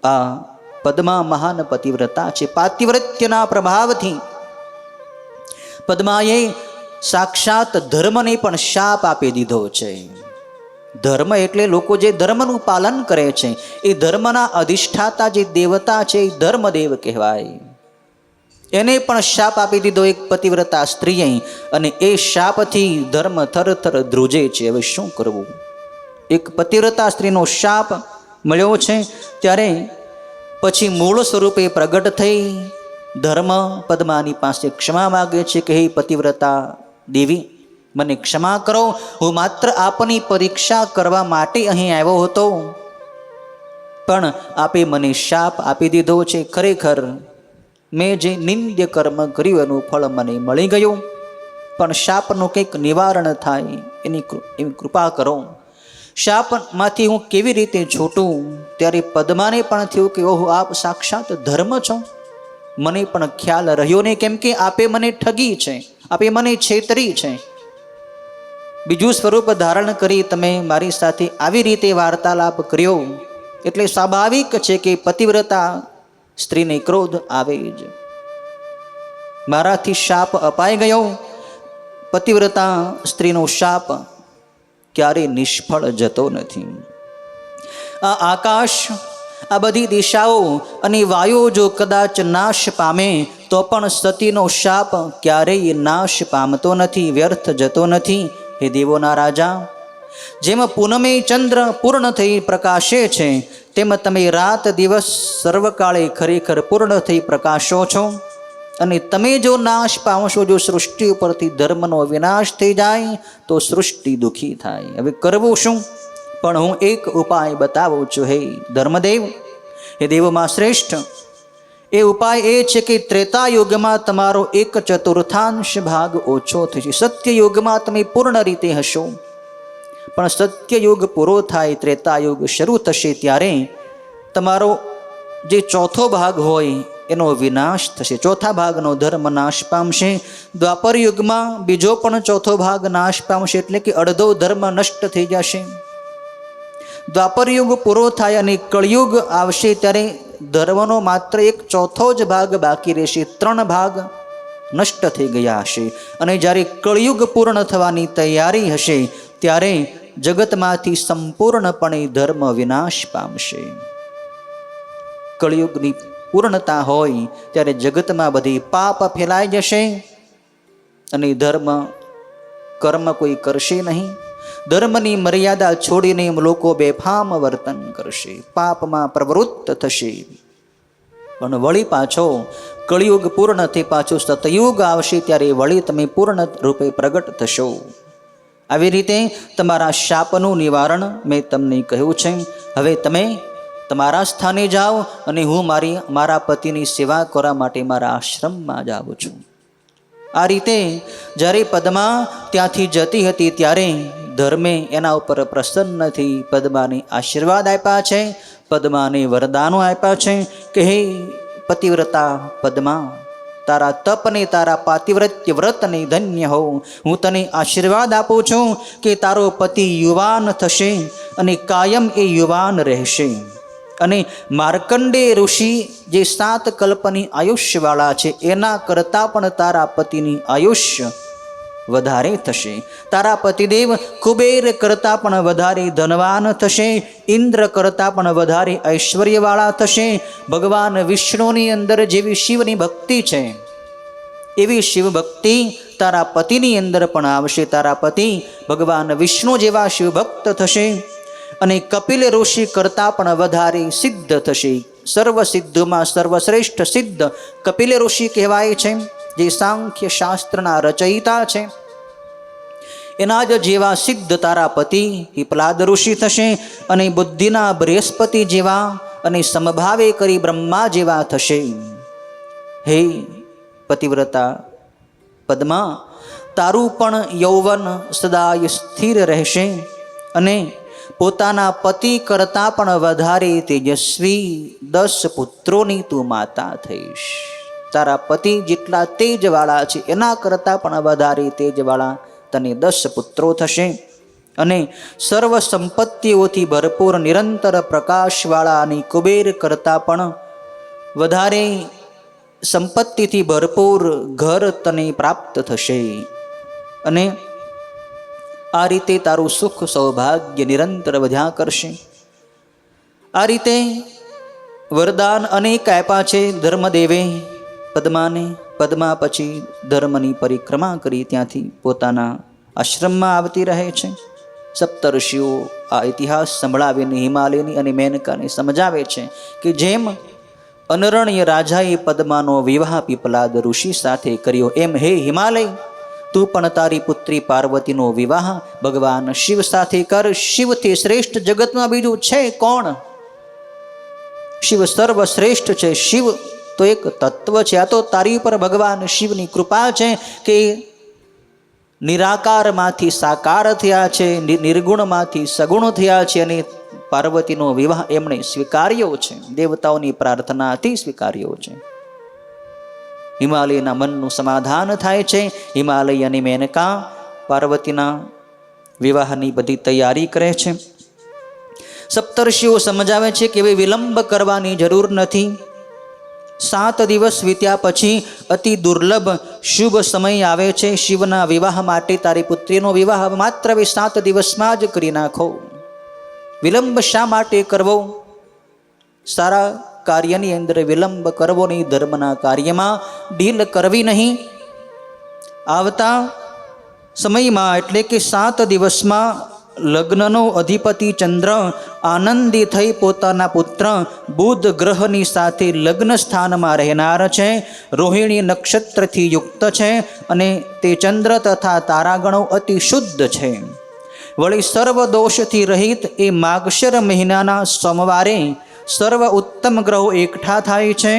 [SPEAKER 2] આ પદ્મા મહાન પતિવ્રતા છે. પાતિવ્રત્યના પ્રભાવથી પદ્માએ સાક્ષાત ધર્મને પણ શાપ આપી દીધો છે. ધર્મ એટલે લોકો જે ધર્મનું પાલન કરે છે, એ ધર્મના અધિષ્ઠાતા જે દેવતા છે એ ધર્મદેવ કહેવાય. એને પણ શાપ આપી દીધો એક પતિવ્રતા સ્ત્રીએ, અને એ શાપથી ધર્મ થરથર ધ્રુજે છે. હવે શું કરવું? એક પતિવ્રતા સ્ત્રીનો શાપ મળ્યો છે, ત્યારે પછી મૂળ સ્વરૂપે પ્રગટ થઈ ધર્મ પદ્માની પાસે ક્ષમા માગે છે કે હે પતિવ્રતા દેવી, મને ક્ષમા કરો, હું માત્ર આપની પરીક્ષા કરવા માટે અહીં આવ્યો હતો, પણ આપે મને શાપ આપી દીધો છે. ખરેખર મેં જે નિંદ્ય કર્મ કર્યું એનું ફળ મને મળી ગયું, પણ શાપનું કંઈક નિવારણ થાય એની કૃપા કરો. શાપમાંથી હું કેવી રીતે છૂટું? ત્યારે પદ્માને પણ થયું કે ઓહો, આપ સાક્ષાત ધર્મ છો. મને પણ ખ્યાલ રહ્યો નહીં, કેમ કે આપે મને ઠગી છે, આપે મને છેતરી છે. બીજું સ્વરૂપ ધારણ કરી તમે મારી સાથે આવી રીતે વાર્તાલાપ કર્યો, એટલે સ્વાભાવિક છે કે પતિવ્રતા સ્ત્રીને ક્રોધ આવે જ. મારાથી શાપ અપાઈ ગયો. પતિવ્રતા સ્ત્રીનો શાપ ક્યારે નિષ્ફળ જતો નથી. આ આકાશ, આ બધી દિશાઓ અને વાયુઓ જો કદાચ નાશ પામે તો પણ સતીનો શાપ ક્યારેય નાશ પામતો નથી, વ્યર્થ જતો નથી. હે દેવોના રાજા, જેમ પૂનમે ચંદ્ર પૂર્ણ થઈ પ્રકાશે છે, તેમ તમે રાત દિવસ સર્વકાળે ખરેખર પૂર્ણ થઈ પ્રકાશો છો. અને તમે જો નાશ પામશો, જો સૃષ્ટિ ઉપરથી ધર્મનો વિનાશ થઈ જાય તો સૃષ્ટિ દુઃખી થાય. હવે કરવું શું? પણ હું એક ઉપાય બતાવું છું હે ધર્મદેવ, હે દેવમાં શ્રેષ્ઠ. એ ઉપાય એ છે કે ત્રેતા યુગમાં તમારો 1/4 ભાગ ઓછો થશે. સત્ય યુગમાં તમે પૂર્ણ રીતે હશો, પણ સત્યયુગ પૂરો થાય, ત્રેતા યુગ શરૂ થશે, ત્યારે તમારો જે ચોથો ભાગ હોય એનો વિનાશ થશે. ચોથા ભાગનો ધર્મ નાશ પામશે. દ્વાપર યુગમાં બીજો પણ ચોથો ભાગ નાશ પામશે, એટલે કે અડધો ધર્મ નષ્ટ થઈ જશે. દ્વાપર યુગ પૂરો થાય અને કળિયુગ આવશે, ત્યારે ધર્મનો માત્ર 1/4 જ ભાગ બાકી રહેશે. 3 ભાગ નષ્ટ થઈ ગયા હશે. અને જ્યારે કળિયુગ પૂર્ણ થવાની તૈયારી હશે, ત્યારે જગતમાંથી સંપૂર્ણપણે ધર્મ વિનાશ પામશે. કળિયુગની પૂર્ણતા હોય ત્યારે જગતમાં બધી પાપ ફેલાઈ જશે અને ધર્મ કર્મ કોઈ કરશે નહીં. ધર્મની મર્યાદા છોડીને લોકો બેફામ વર્તન કરશે, પાપમાં પ્રવૃત્ત થશે. પણ વળી પાછો કળિયુગ પૂર્ણ થઈ પાછો સતયુગ આવશે, ત્યારે વળી તમે પૂર્ણ રૂપે પ્રગટ થશો. આવી રીતે તમારા શાપનું નિવારણ મેં તમને કહ્યું છે. હવે તમે તમારા સ્થાને જાઓ અને હું મારા પતિની સેવા કરવા માટે મારા આશ્રમમાં જાઉં છું. આ રીતે જ્યારે પદ્મા ત્યાંથી જતી હતી, ત્યારે ધર્મે એના ઉપર પ્રસન્ન થઈ પદ્માને આશીર્વાદ આપ્યા છે, પદ્માને વરદાનો આપ્યા છે કે હે પતિવ્રતા પદ્મા, તારા તપને, તારા પાતિવ્રત્ય વ્રતને ધન્ય હો. હું તને આશીર્વાદ આપું છું કે તારો પતિ યુવાન થશે અને કાયમ એ યુવાન રહેશે. અને માર્કંડે ઋષિ જે 7 કલ્પની આયુષ્યવાળા છે, એના કરતાં પણ તારા પતિની આયુષ્ય વધારે થશે. તારા પતિદેવ કુબેર કરતાં પણ વધારે ધનવાન થશે, ઇન્દ્ર કરતાં પણ વધારે ઐશ્વર્યવાળા થશે. ભગવાન વિષ્ણુની અંદર જેવી શિવની ભક્તિ છે એવી શિવ ભક્તિ તારા પતિની અંદર પણ આવશે. તારા પતિ ભગવાન વિષ્ણુ જેવા શિવભક્ત થશે અને કપિલ ઋષિ કરતાં પણ વધારે સિદ્ધ થશે. સર્વ સિદ્ધમાં સર્વશ્રેષ્ઠ સિદ્ધ કપિલ ઋષિ કહેવાય છે, જે સાંખ્ય શાસ્ત્રના રચયિતા છે. એના જ જેવા સિદ્ધ તારા પતિ પિપલાદ ઋષિ થશે અને બુદ્ધિના બૃહસ્પતિ જેવા અને સમભાવે કરી બ્રહ્મા જેવા થશે. હે પતિવ્રતા પદ્મા, તારું પણ યૌવન સદાય સ્થિર રહેશે અને પોતાના પતિ કરતાં પણ વધારે તેજસ્વી 10 પુત્રોની તું માતા થઈશ. તારા પતિ જેટલા તેજવાળા છે એના કરતાં પણ વધારે તેજવાળા તને 10 પુત્રો થશે અને સર્વ સંપત્તિઓથી ભરપૂર નિરંતર પ્રકાશવાળા અને કુબેર કરતાં પણ વધારે સંપત્તિથી ભરપૂર ઘર તને પ્રાપ્ત થશે અને આ રીતે તારું સુખ સૌભાગ્ય નિરંતર વધ્યા કરશે. આ રીતે વરદાન અનેક આપ્યા છે ધર્મદેવે પદ્માને. પદ્મા પછી ધર્મની પરિક્રમા કરી ત્યાંથી પોતાના આશ્રમમાં આવતી રહે છે. સપ્તર્ષિઓ આ ઇતિહાસ સંભળાવીને હિમાલયની અને મેનકાને સમજાવે છે કે જેમ અનરણ્ય રાજાએ પદ્માનો વિવાહ પીપલાદ ઋષિ સાથે કર્યો, એમ હે હિમાલય, તું પણ તારી પુત્રી પાર્વતીનો વિવાહ ભગવાન શિવ સાથે કર. શિવથી શ્રેષ્ઠ જગતમાં બીજું છે કોણ? શિવ સર્વશ્રેષ્ઠ છે. શિવ તો એક તત્વ છે. આ તો તારી ઉપર ભગવાન શિવની કૃપા છે કે નિરાકારમાંથી સાકાર થયા છે, નિર્ગુણમાંથી સગુણ થયા છે અને પાર્વતીનો વિવાહ એમણે સ્વીકાર્યો છે. દેવતાઓની પ્રાર્થનાથી સ્વીકાર્યો છે. હિમાલયના મનનું સમાધાન થાય છે. હિમાલય અને મેનકા પાર્વતીના વિવાહની બધી તૈયારી કરે છે. સપ્તર્ષિઓ સમજાવે છે કે હવે વિલંબ કરવાની જરૂર નથી. 7 દિવસ વીત્યા પછી અતિ દુર્લભ શુભ સમય આવે છે શિવના વિવાહ માટે. તારી પુત્રીનો વિવાહ માત્ર 7 દિવસમાં જ કરી નાખો. વિલંબ શા માટે કરવો? સારા કાર્યની અંદર વિલંબ કરવો નહીં, ધર્મના કાર્યમાં ઢીલ કરવી નહીં. આવતા સમયમાં એટલે કે 7 દિવસમાં લગ્નનો અધિપતિ ચંદ્ર આનંદી થઈ પોતાના પુત્ર બુધ ગ્રહની સાથે લગ્ન સ્થાનમાં રહેનાર છે. રોહિણી નક્ષત્રથી યુક્ત છે અને તે ચંદ્ર તથા તારાગણો અતિ શુદ્ધ છે. વળી સર્વ દોષથી રહિત એ માગશર મહિનાના સોમવારે સર્વ ઉત્તમ ગ્રહો એકઠા થાય છે.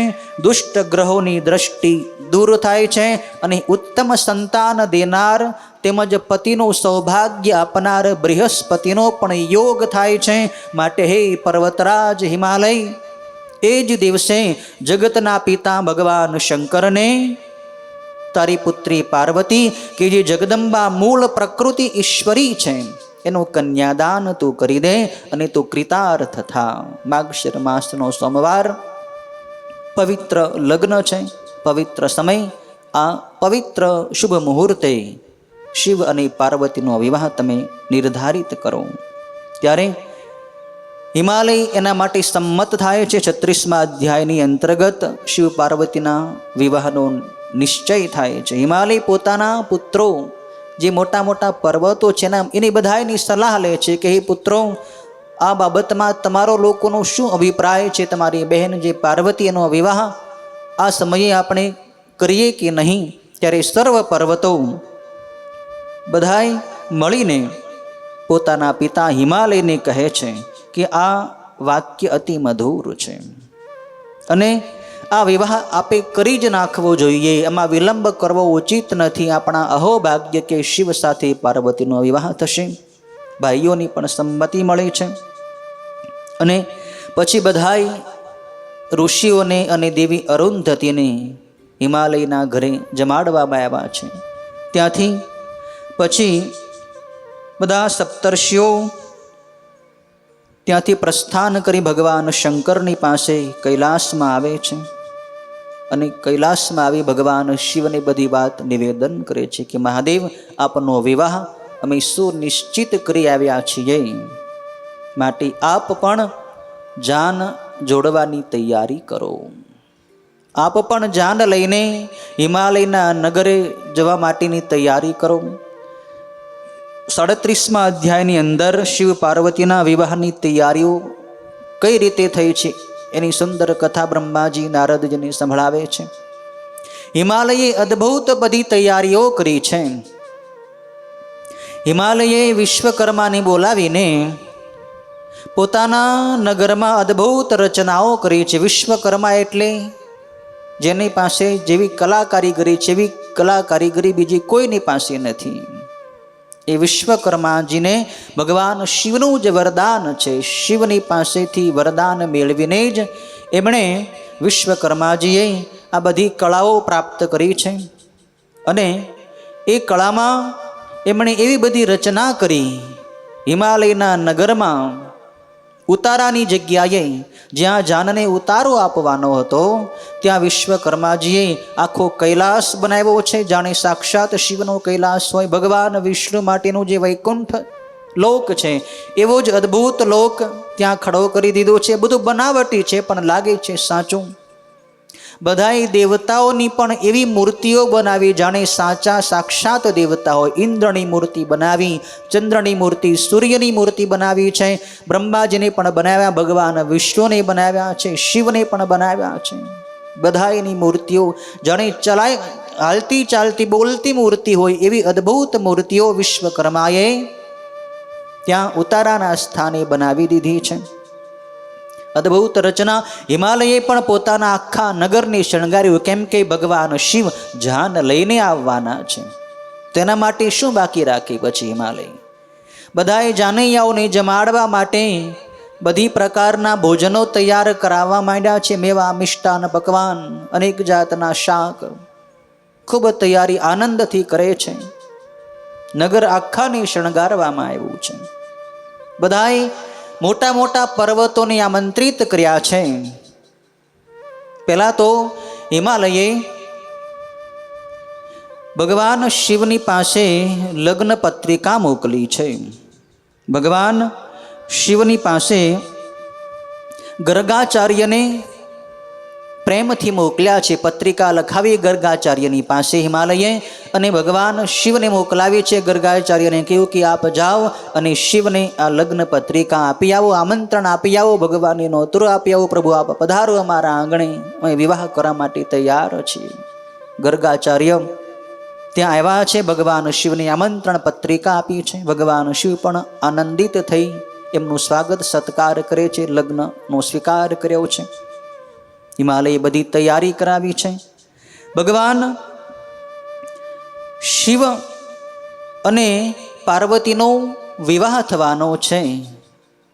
[SPEAKER 2] દુષ્ટ ગ્રહોની દ્રષ્ટિ દૂર થાય છે અને ઉત્તમ સંતાન દેનાર તેમજ પતિનું સૌભાગ્ય આપનાર બૃહસ્પતિનો પણ યોગ થાય છે. માટે હે પર્વતરાજ હિમાલય, એ જ દિવસે જગતના પિતા ભગવાન શંકરને તારી પુત્રી પાર્વતી કે જે જગદંબા મૂળ પ્રકૃતિ ઈશ્વરી છે એનું કન્યાદાન તું કરી દે અને તું કૃતાર્થ થા. માગશીર માસનો સોમવાર પવિત્ર લગ્ન છે, પવિત્ર સમય. આ પવિત્ર શુભ મુહૂર્તે શિવ અને પાર્વતીનો વિવાહ તમે નિર્ધારિત કરો. ત્યારે હિમાલય એના માટે સંમત થાય છે. 36મા અધ્યાયની અંતર્ગત શિવ પાર્વતીના વિવાહનો નિશ્ચય થાય છે. હિમાલય પોતાના પુત્રો જે મોટા મોટા પર્વતો છે એની બધાની સલાહ લે છે કે હે પુત્રો, આ બાબતમાં તમારો લોકોનો શું અભિપ્રાય છે? તમારી બહેન જે પાર્વતી એનો વિવાહ આ સમયે આપણે કરીએ કે નહીં? ત્યારે સર્વ પર્વતો બધાય મળીને પોતાના પિતા હિમાલયને કહે છે કે આ વાક્ય અતિ મધુર છે અને આ વિવાહ આપે કરી જ નાખવો જોઈએ. એમાં વિલંબ કરવો ઉચિત નથી. આપણા અહોભાગ્ય કે શિવ સાથે પાર્વતીનો વિવાહ થશે. ભાઈઓની પણ સંમતિ મળે છે અને પછી બધાય ઋષિઓને અને દેવી અરુંધતીને હિમાલયના ઘરે જમાડવામાં આવ્યા છે. ત્યાંથી પછી બધા સપ્તર્ષિઓ ત્યાંથી પ્રસ્થાન કરી ભગવાન શંકરની પાસે કૈલાસમાં આવે છે અને કૈલાસમાં આવી ભગવાન શિવને બધી વાત નિવેદન કરે છે કે મહાદેવ, આપનો વિવાહ અમે સુનિશ્ચિત કરી આવ્યા છીએ, માટે આપ પણ જાન જોડવાની તૈયારી કરો. આપ પણ જાન લઈને હિમાલયના નગરે જવા માટેની તૈયારી કરો. 37મા અધ્યાયની અંદર શિવ પાર્વતીના વિવાહની તૈયારીઓ કઈ રીતે થઈ છે એની સુંદર કથા બ્રહ્માજી નારદજીને સંભળાવે છે. હિમાલયે અદ્ભુત બધી તૈયારીઓ કરી છે. હિમાલયે વિશ્વકર્માને બોલાવીને પોતાના નગરમાં અદ્ભુત રચનાઓ કરી છે. વિશ્વકર્મા એટલે જેની પાસે જેવી કલા કારીગરી છે એવી કલા કારીગરી બીજી કોઈની પાસે નથી. એ વિશ્વકર્માજીને ભગવાન શિવનું જ વરદાન છે. શિવની પાસેથી વરદાન મેળવીને જ એમણે વિશ્વકર્માજીએ આ બધી કળાઓ પ્રાપ્ત કરી છે. અને એ કળામાં એમણે એવી બધી રચના કરી. હિમાલયના નગરમાં ઉતારાની જગ્યાએ જ્યાં જાનને ઉતારો આપવાનો હતો ત્યાં વિશ્વકર્માજીએ આખો કૈલાસ બનાવ્યો છે. જાણે સાક્ષાત શિવનો કૈલાસ હોય. ભગવાન વિષ્ણુ માટેનું જે વૈકુંઠ લોક છે એવો જ અદ્ભુત લોક ત્યાં ખડો કરી દીધો છે. બધું બનાવટી છે પણ લાગે છે સાચું. બધાય દેવતાઓની પણ એવી મૂર્તિઓ બનાવી જાણે સાચા સાક્ષાત દેવતા હોય. ઇન્દ્રની મૂર્તિ બનાવી, ચંદ્રની મૂર્તિ, સૂર્યની મૂર્તિ બનાવી છે. બ્રહ્માજીને પણ બનાવ્યા, ભગવાન વિષ્ણુને બનાવ્યા છે, શિવને પણ બનાવ્યા છે. બધાયની મૂર્તિઓ જાણે હાલતી ચાલતી બોલતી મૂર્તિ હોય એવી અદ્ભુત મૂર્તિઓ વિશ્વકર્માએ ત્યાં ઉતારાના સ્થાને બનાવી દીધી છે. અદ્ભુત રચના. હિમાલયે પણ પોતાના આખા નગરને શણગાર્યું. કેમ કે ભગવાન શિવ જાન લઈને આવવાના છે. તેના માટે શું બાકી રાખી પછી હિમાલય? બધાએ જાનૈયાઓને જમાડવા માટે બધી પ્રકારના ભોજનો તૈયાર કરાવવા માંડ્યા છે. મેવા, મિષ્ટાન, પકવાન, અનેક જાતના શાક ખૂબ તૈયારી આનંદથી કરે છે. નગર આખાને શણગારવામાં આવ્યું છે. બધાએ મોટા મોટા પર્વતોને આમંત્રિત કર્યા છે. પહેલા તો હિમાલયે ભગવાન શિવની પાસે લગ્ન પત્રિકા મોકલી છે. ભગવાન શિવની પાસે ગર્ગાચાર્યને પ્રેમથી મોકલ્યા છે. પત્રિકા લખાવી ગર્ગાચાર્યની પાસે હિમાલયે અને ભગવાન શિવને મોકલાવી છે. ગર્ગાચાર્યને કહ્યું કે આપ જાઓ અને શિવને આ લગ્ન પત્રિકા આપી આવો, આમંત્રણ આપી આવો, ભગવાનને નોતરો આપી આવો. પ્રભુ આપ પધારો અમારા આંગણે, અમે વિવાહ કરવા માટે તૈયાર છીએ. ગર્ગાચાર્ય ત્યાં આવ્યા છે. ભગવાન શિવને આમંત્રણ પત્રિકા આપી છે. ભગવાન શિવ પણ આનંદિત થઈ એમનું સ્વાગત સત્કાર કરે છે. લગ્નનો સ્વીકાર કર્યો છે. હિમાલયે બધી તૈયારી કરાવી છે. ભગવાન શિવ અને પાર્વતીનો વિવાહ થવાનો છે.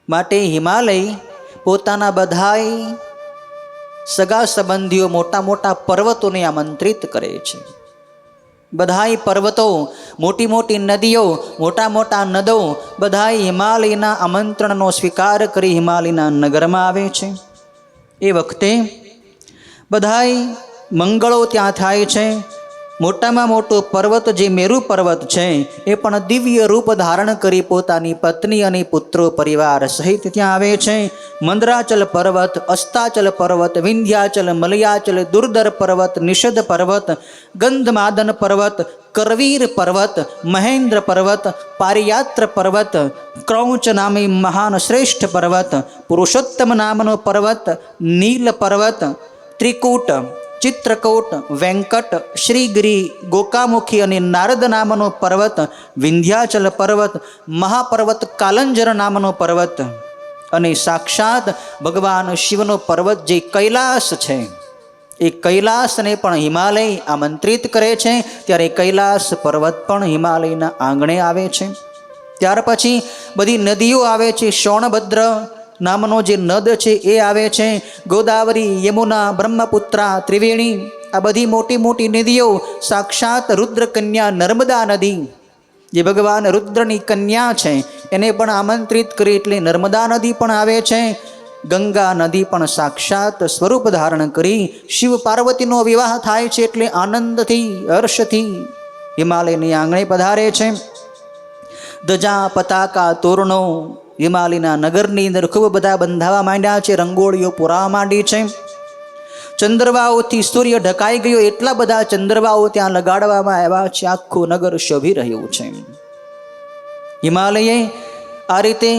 [SPEAKER 2] માટે હિમાલય પોતાના બધાય સગા સંબંધીઓ મોટા મોટા પર્વતોને આમંત્રિત કરે છે. બધાય પર્વતો, મોટી મોટી નદીઓ, મોટા મોટા નદો બધાય હિમાલયના આમંત્રણનો સ્વીકાર કરી હિમાલયના નગરમાં આવે છે. એ વખતે બધાય મંગળો ત્યાં થાય છે. મોટામાં મોટો પર્વત જે મેરુ પર્વત છે એ પણ દિવ્ય રૂપ ધારણ કરી પોતાની પત્ની અને પુત્રો પરિવાર સહિત ત્યાં આવે છે. મંદરાચલ પર્વત, અસ્તાચલ પર્વત, વિંધ્યાચલ, મલયાચલ, દુર્ધર પર્વત, નિષદ પર્વત, ગંધમાદન પર્વત, કરવીર પર્વત, મહેન્દ્ર પર્વત, પારિયાત્ર પર્વત, ક્રૌંચ નામે મહાન શ્રેષ્ઠ પર્વત, પુરુષોત્તમ નામનો પર્વત, નીલ પર્વત, ત્રિકૂટ, ચિત્રકૂટ, વેંકટ, શ્રીગિરી, ગોકામુખી અને નારદ નામનો પર્વત, વિંધ્યાચલ પર્વત, મહાપર્વત કાલંજર નામનો પર્વત અને સાક્ષાત ભગવાન શિવનો પર્વત જે કૈલાસ છે એ કૈલાસને પણ હિમાલય આમંત્રિત કરે છે. ત્યારે કૈલાસ પર્વત પણ હિમાલયના આંગણે આવે છે. ત્યાર પછી બધી નદીઓ આવે છે. સોણભદ્ર નામનો જે નદ છે એ આવે છે. ગોદાવરી, યમુના, બ્રહ્મપુત્રા, ત્રિવેણી આ બધી મોટી મોટી નદીઓ, સાક્ષાત રુદ્ર કન્યા નર્મદા નદી જે ભગવાન રુદ્રની કન્યા છે એને પણ આમંત્રિત કરી એટલે નર્મદા નદી પણ આવે છે. ગંગા નદી પણ સાક્ષાત સ્વરૂપ ધારણ કરી શિવ પાર્વતીનો વિવાહ થાય છે એટલે આનંદથી હર્ષથી હિમાલયની આંગણે પધારે છે. ધજા પતાકા તોરણો હિમાલયના નગરની અંદર ખૂબ બધા બંધાવા માંડ્યા છે, રંગોળીઓ પુરાવા માંડી છે. ચંદ્રવાઓથી સૂર્ય ઢકાઈ ગયો, એટલા બધા ચંદ્રવાઓ ત્યાં લગાડવામાં આવ્યા છે, આખું નગર શોભી રહ્યું છે. હિમાલયે આ રીતે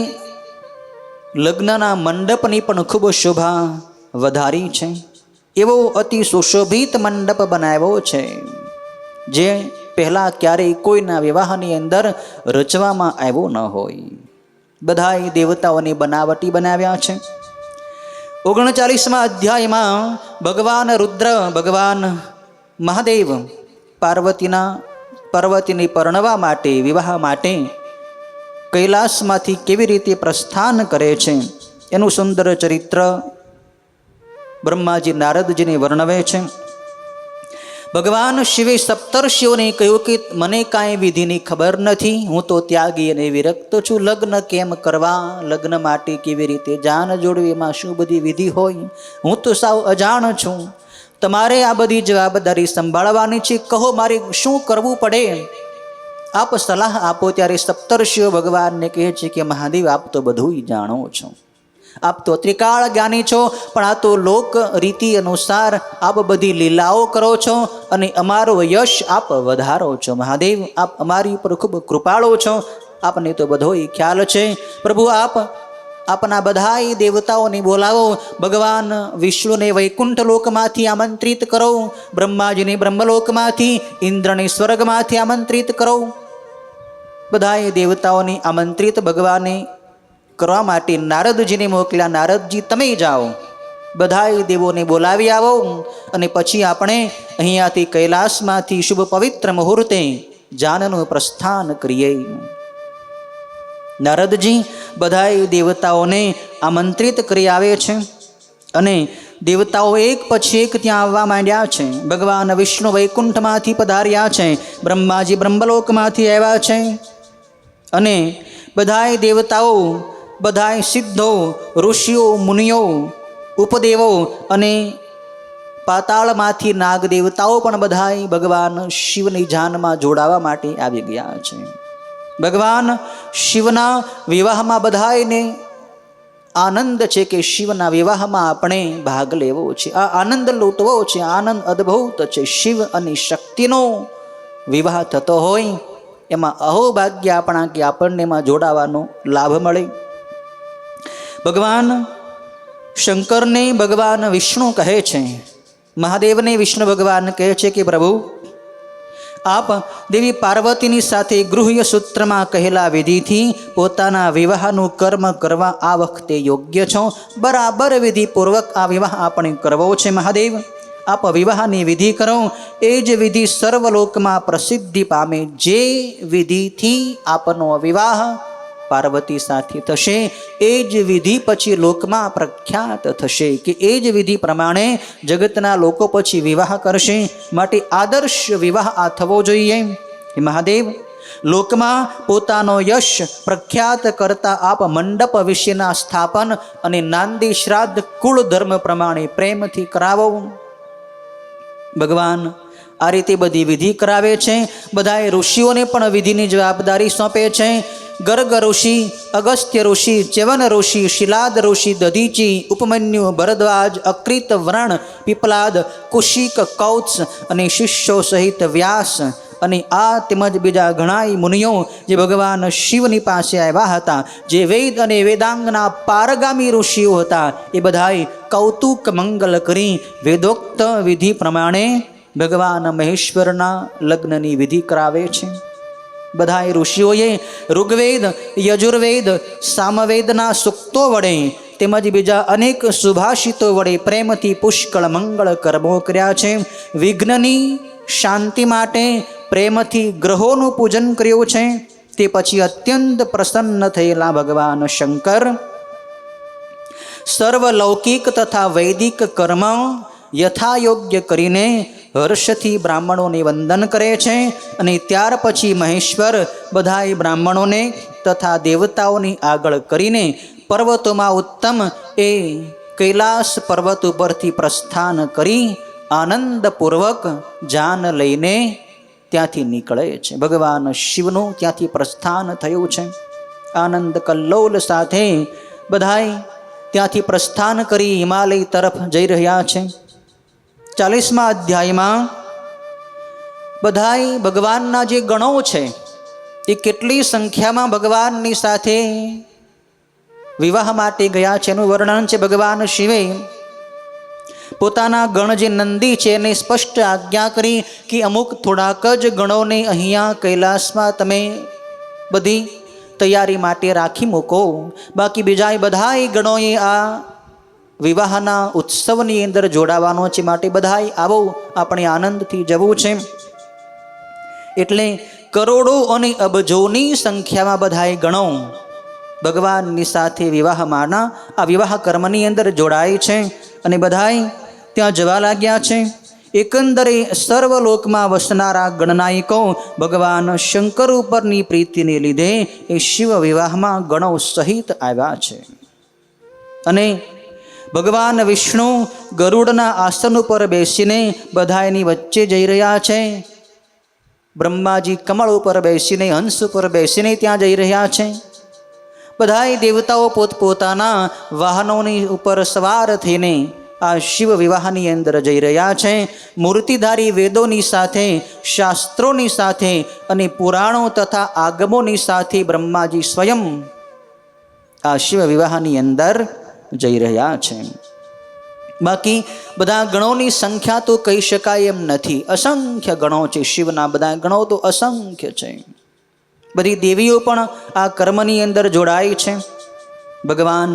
[SPEAKER 2] લગ્નના મંડપની પણ ખૂબ શોભા વધારી છે. એવો અતિ સુશોભિત મંડપ બનાવ્યો છે જે પહેલાં ક્યારેય કોઈના વિવાહની અંદર રચવામાં આવ્યો ન હોય. બધાય દેવતાઓની બનાવટી બનાવ્યા છે. 39મા અધ્યાયમાં ભગવાન રુદ્ર, ભગવાન મહાદેવ પાર્વતીની પરણવા માટે, વિવાહ માટે કૈલાસમાંથી કેવી રીતે પ્રસ્થાન કરે છે એનું સુંદર ચરિત્ર બ્રહ્માજી નારદજીને વર્ણવે છે. ભગવાન શિવે સપ્તર્ષિઓને કહ્યું કે મને કાંઈ વિધિની ખબર નથી, હું તો ત્યાગી અને વિરક્ત છું. લગ્ન કેમ કરવા, લગ્ન માટે કેવી રીતે જાન જોડવી, એમાં શું બધી વિધિ હોય, હું તો સાવ અજાણ છું. તમારે આ બધી જવાબદારી સંભાળવાની છે, કહો મારે શું કરવું પડે, આપ સલાહ આપો. ત્યારે સપ્તર્ષિઓ ભગવાનને કહે છે કે મહાદેવ, આપ તો બધું જાણો છો, આપ તો ત્રિકાળ જ્ઞાની છો, પણ આ તો લોક રીતિ અનુસાર આપ બધી લીલાઓ કરો છો અને અમારો યશ આપ વધારો છો. મહાદેવ, આપ અમારી ઉપર ખૂબ કૃપાળુ છો, આપને તો બધોય ખ્યાલ છે. પ્રભુ, આપ આપના બધાય દેવતાઓને બોલાવો, ભગવાન વિષ્ણુને વૈકુંઠ લોકમાંથી આમંત્રિત કરો, બ્રહ્માજીને બ્રહ્મલોકમાંથી, ઇન્દ્રને સ્વર્ગમાંથી આમંત્રિત કરો. બધાય દેવતાઓને આમંત્રિત ભગવાને કરવા માટે નારદજીને મોકલ્યા. નારદજી, તમે જાઓ, બધાય દેવોને બોલાવી આવો અને પછી આપણે અહીંયાથી કૈલાસમાંથી શુભ પવિત્ર મુહૂર્તે જાનનું પ્રસ્થાન કરીએ. નારદજી બધાય દેવતાઓને આમંત્રિત કરી આવે છે અને દેવતાઓ એક પછી એક ત્યાં આવવા માંડ્યા છે. ભગવાન વિષ્ણુ વૈકુંઠમાંથી પધાર્યા છે, બ્રહ્માજી બ્રહ્મલોકમાંથી આવ્યા છે અને બધાય દેવતાઓ, બધાય સિદ્ધો, ઋષિઓ, મુનિઓ, ઉપદેવો અને પાતાળમાંથી નાગ દેવતાઓ પણ બધાય ભગવાન શિવની જાનમાં જોડાવા માટે આવી ગયા છે. ભગવાન શિવના વિવાહમાં બધાયને આનંદ છે કે શિવના વિવાહમાં આપણે ભાગ લેવો છે, આ આનંદ લૂંટવો છે. આનંદ અદ્ભુત છે. શિવ અને શક્તિનો વિવાહ થતો હોય એમાં અહોભાગ્ય આપણા કે આપણને એમાં જોડાવાનો લાભ મળે. ભગવાન શંકરને ભગવાન વિષ્ણુ કહે છે, મહાદેવને વિષ્ણુ ભગવાન કહે છે કે પ્રભુ, આપ દેવી પાર્વતીની સાથે ગૃહ્ય સૂત્રમાં કહેલા વિધિથી પોતાના વિવાહનું કર્મ કરવા આ વખતે યોગ્ય છો. બરાબર વિધિપૂર્વક આ વિવાહ આપણે કરવો છે. મહાદેવ, આપ વિવાહની વિધિ કરો, એ જ વિધિ સર્વલોકમાં પ્રસિદ્ધિ પામે. જે વિધિથી આપનો વિવાહ પાર્વતી સાથે થશે એ જ વિધિ પછી લોકમાં પ્રખ્યાત થશે, કે એ જ વિધિ પ્રમાણે જગતના લોકો પછી વિવાહ કરશે. માટે આદર્શ વિવાહ આ થવો જોઈએ. મહાદેવ, લોકમાં પોતાનો યશ પ્રખ્યાત કરતા આપ મંડપ વિશેના સ્થાપન અને નાંદી શ્રાદ્ધ કુળ ધર્મ પ્રમાણે પ્રેમથી કરાવો. ભગવાન આ રીતે બધી વિધિ કરાવે છે. બધાએ ઋષિઓને પણ વિધિની જવાબદારી સોંપે છે. ગર્ગ ઋષિ, અગસ્ત્ય ઋષિ, ચ્યવન ઋષિ, શિલાદ ઋષિ, દધીચી, ઉપમન્યુ, ભરદ્વાજ, અકૃત, વ્રણ, પીપલાદ, કુશિક, કૌત્સ અને શિષ્યો સહિત વ્યાસ અને આ તેમજ બીજા ઘણાય મુનિઓ જે ભગવાન શિવની પાસે આવ્યા હતા, જે વેદ અને વેદાંગના પારગામી ઋષિઓ હતા, એ બધાએ કૌતુક મંગલ કરી વેદોક્ત વિધિ પ્રમાણે ભગવાન મહેશ્વરના લગ્નની વિધિ કરાવે છે. બધાએ ઋષિઓએ ઋગ્વેદ, યજુર્વેદ, સામવેદના સૂક્તો વડે તેમજ બીજા અનેક સુભાષિતો વડે પ્રેમથી પુષ્કળ મંગળ કર્મો કર્યા છે. વિઘ્નની શાંતિ માટે પ્રેમથી ગ્રહોનું પૂજન કર્યું છે. તે પછી અત્યંત પ્રસન્ન થયેલા ભગવાન શંકર સર્વલૌકિક તથા વૈદિક કર્મ યથાયોગ્ય કરીને હર્ષથી બ્રાહ્મણોને વંદન કરે છે અને ત્યાર પછી મહેશ્વર બધાય બ્રાહ્મણોને તથા દેવતાઓની આગળ કરીને પર્વતોમાં ઉત્તમ એ કૈલાસ પર્વત ઉપરથી પ્રસ્થાન કરી આનંદપૂર્વક જાન લઈને ત્યાંથી નીકળે છે. ભગવાન શિવનું ત્યાંથી પ્રસ્થાન થયું છે. આનંદ કલ્લોલ સાથે બધાય ત્યાંથી પ્રસ્થાન કરી હિમાલય તરફ જઈ રહ્યા છે. 40મા અધ્યાયમાં બધાય ભગવાનના જે ગણો છે એ કેટલી સંખ્યામાં ભગવાનની સાથે વિવાહ માટે ગયા છે એનું વર્ણન છે. ભગવાન શિવે પોતાના ગણ જે નંદી છે એને સ્પષ્ટ આજ્ઞા કરી કે અમુક થોડાક જ ગણોને અહીંયા કૈલાસમાં તમે બધી તૈયારી માટે રાખી મૂકો, બાકી બીજા બધાય ગણોએ આ વિવાહના ઉત્સવની અંદર જોડાવાનો છે, માટે બધાય આવો, આપણે આનંદથી જવું છે. એટલે કરોડો અને અબજોની સંખ્યામાં બધાય ગણો ભગવાનની સાથે વિવાહમાંના આ વિવાહ કર્મની અંદર જોડાય છે અને બધાય ત્યાં જવા લાગ્યા છે. એકંદરે સર્વલોકમાં વસનારા ગણનાયકો ભગવાન શંકર ઉપરની પ્રીતિને લીધે એ શિવ વિવાહમાં ગણો સહિત આવ્યા છે. અને ભગવાન વિષ્ણુ ગરુડના આસન ઉપર બેસીને બધાયની વચ્ચે જઈ રહ્યા છે. બ્રહ્માજી કમળ ઉપર બેસીને, હંસ ઉપર બેસીને ત્યાં જઈ રહ્યા છે. બધાય દેવતાઓ પોતપોતાના વાહનોની ઉપર સવાર થઈને આ શિવ વિવાહની અંદર જઈ રહ્યા છે. મૂર્તિધારી વેદોની સાથે, શાસ્ત્રોની સાથે અને પુરાણો તથા આગમોની સાથે બ્રહ્માજી સ્વયં આ શિવ વિવાહની અંદર જઈ રહ્યા છે. બાકી બધા ગણોની સંખ્યા તો કહી શકાય એમ નથી. અસંખ્ય ગણો છે શિવના. બધા ગણો તો અસંખ્ય છે. બધી દેવીઓ પણ આ કર્મની અંદર જોડાય છે. ભગવાન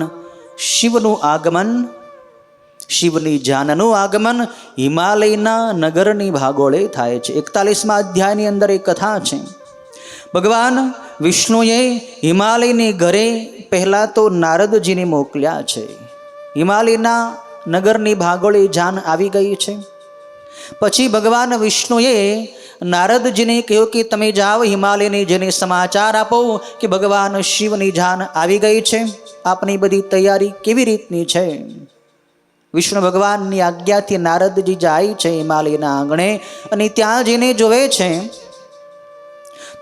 [SPEAKER 2] શિવનું આગમન, શિવની જાનનું આગમન હિમાલયના નગરની ભાગોળે થાય છે. 41મા અધ્યાયની અંદર એક કથા છે. ભગવાન વિષ્ણુએ હિમાલયની ઘરે પહેલાં તો નારદજીને મોકલ્યા છે. હિમાલયના નગરની ભાગોળે જાન આવી ગઈ છે. પછી ભગવાન વિષ્ણુએ નારદજીને કહ્યું કે તમે જાઓ હિમાલયને જેને સમાચાર આપો કે ભગવાન શિવની જાન આવી ગઈ છે, આપની બધી તૈયારી કેવી રીતની છે. વિષ્ણુ ભગવાનની આજ્ઞાથી નારદજી જાય છે હિમાલયના આંગણે અને ત્યાં જઈને જોવે છે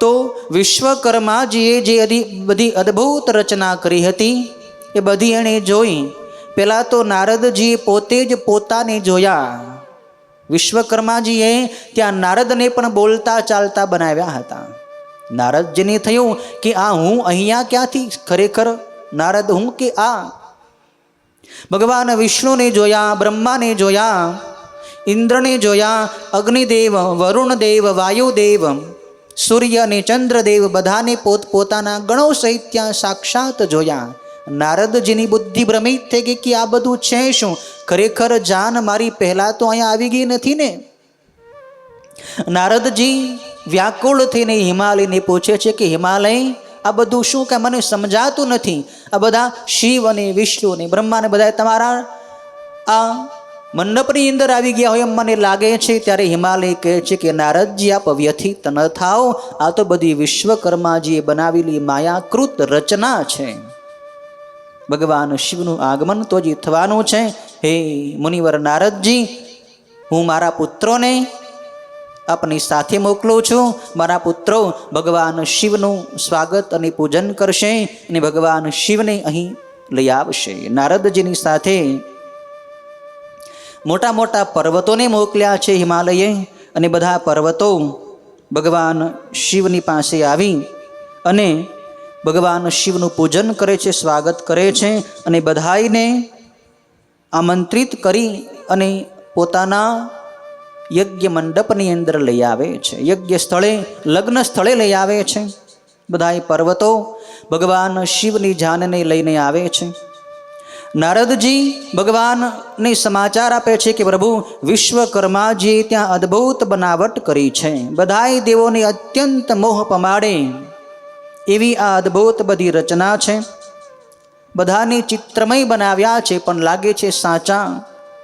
[SPEAKER 2] તો વિશ્વકર્માજીએ જે બધી અદ્ભુત રચના કરી હતી એ બધી એણે જોઈ. પહેલાં તો નારદજીએ પોતે જ પોતાને જોયા. વિશ્વકર્માજીએ ત્યાં નારદને પણ બોલતા ચાલતા બનાવ્યા હતા. નારદજીને થયું કે આ હું અહીંયા ક્યાંથી, ખરેખર નારદ હું કે આ. ભગવાન વિષ્ણુને જોયા, બ્રહ્માને જોયા, ઇન્દ્રને જોયા, અગ્નિદેવ, વરુણદેવ, વાયુદેવ, સૂર્ય અને ચંદ્રદેવ બધાને પોતપોતાના ગણો સહિત ત્યાં સાક્ષાત જોયા. નારદજીની બુદ્ધિ ભ્રમિત થઈ ગઈ કે આ બધું છે શું? ખરેખર જાન મારી પહેલાં તો અહીંયા આવી ગઈ નથી ને. નારદજી વ્યાકુળ થઈને હિમાલયને પૂછે છે કે હિમાલય, આ બધું શું કે મને સમજાતું નથી. આ બધા શિવ અને વિષ્ણુ અને બ્રહ્મા ને બધા તમારા આ મંડપની અંદર આવી ગયા હોય એમ મને લાગે છે. ત્યારે હિમાલય કહે છે કે નારદજી આપ વ્યથિત ન થાઓ, આ તો બધી વિશ્વકર્માજીએ બનાવેલી માયાકૃત રચના છે. ભગવાન શિવનું આગમન તો જ થવાનું છે. હે મુનિવર નારદજી, હું મારા પુત્રોને આપની સાથે મોકલું છું. મારા પુત્રો ભગવાન શિવનું સ્વાગત અને પૂજન કરશે અને ભગવાન શિવને અહીં લઈ આવશે. નારદજીની સાથે મોટા મોટા પર્વતોને મોકલ્યા છે હિમાલયે અને બધા પર્વતો ભગવાન શિવની પાસે આવી અને ભગવાન શિવનું પૂજન કરે છે, સ્વાગત કરે છે અને બધાઈને આમંત્રિત કરી અને પોતાના યજ્ઞ મંડપની અંદર લઈ આવે છે. યજ્ઞ સ્થળે, લગ્ન સ્થળે લઈ આવે છે. બધાય પર્વતો ભગવાન શિવની જાનને લઈને આવે છે. નારદજી ભગવાનને સમાચાર આપે છે કે પ્રભુ વિશ્વકર્માજીએ ત્યાં અદ્ભુત બનાવટ કરી છે. બધાય દેવોને અત્યંત મોહ પમાડે એવી આ અદ્ભુત બધી રચના છે. બધાને ચિત્રમય બનાવ્યા છે પણ લાગે છે સાચા.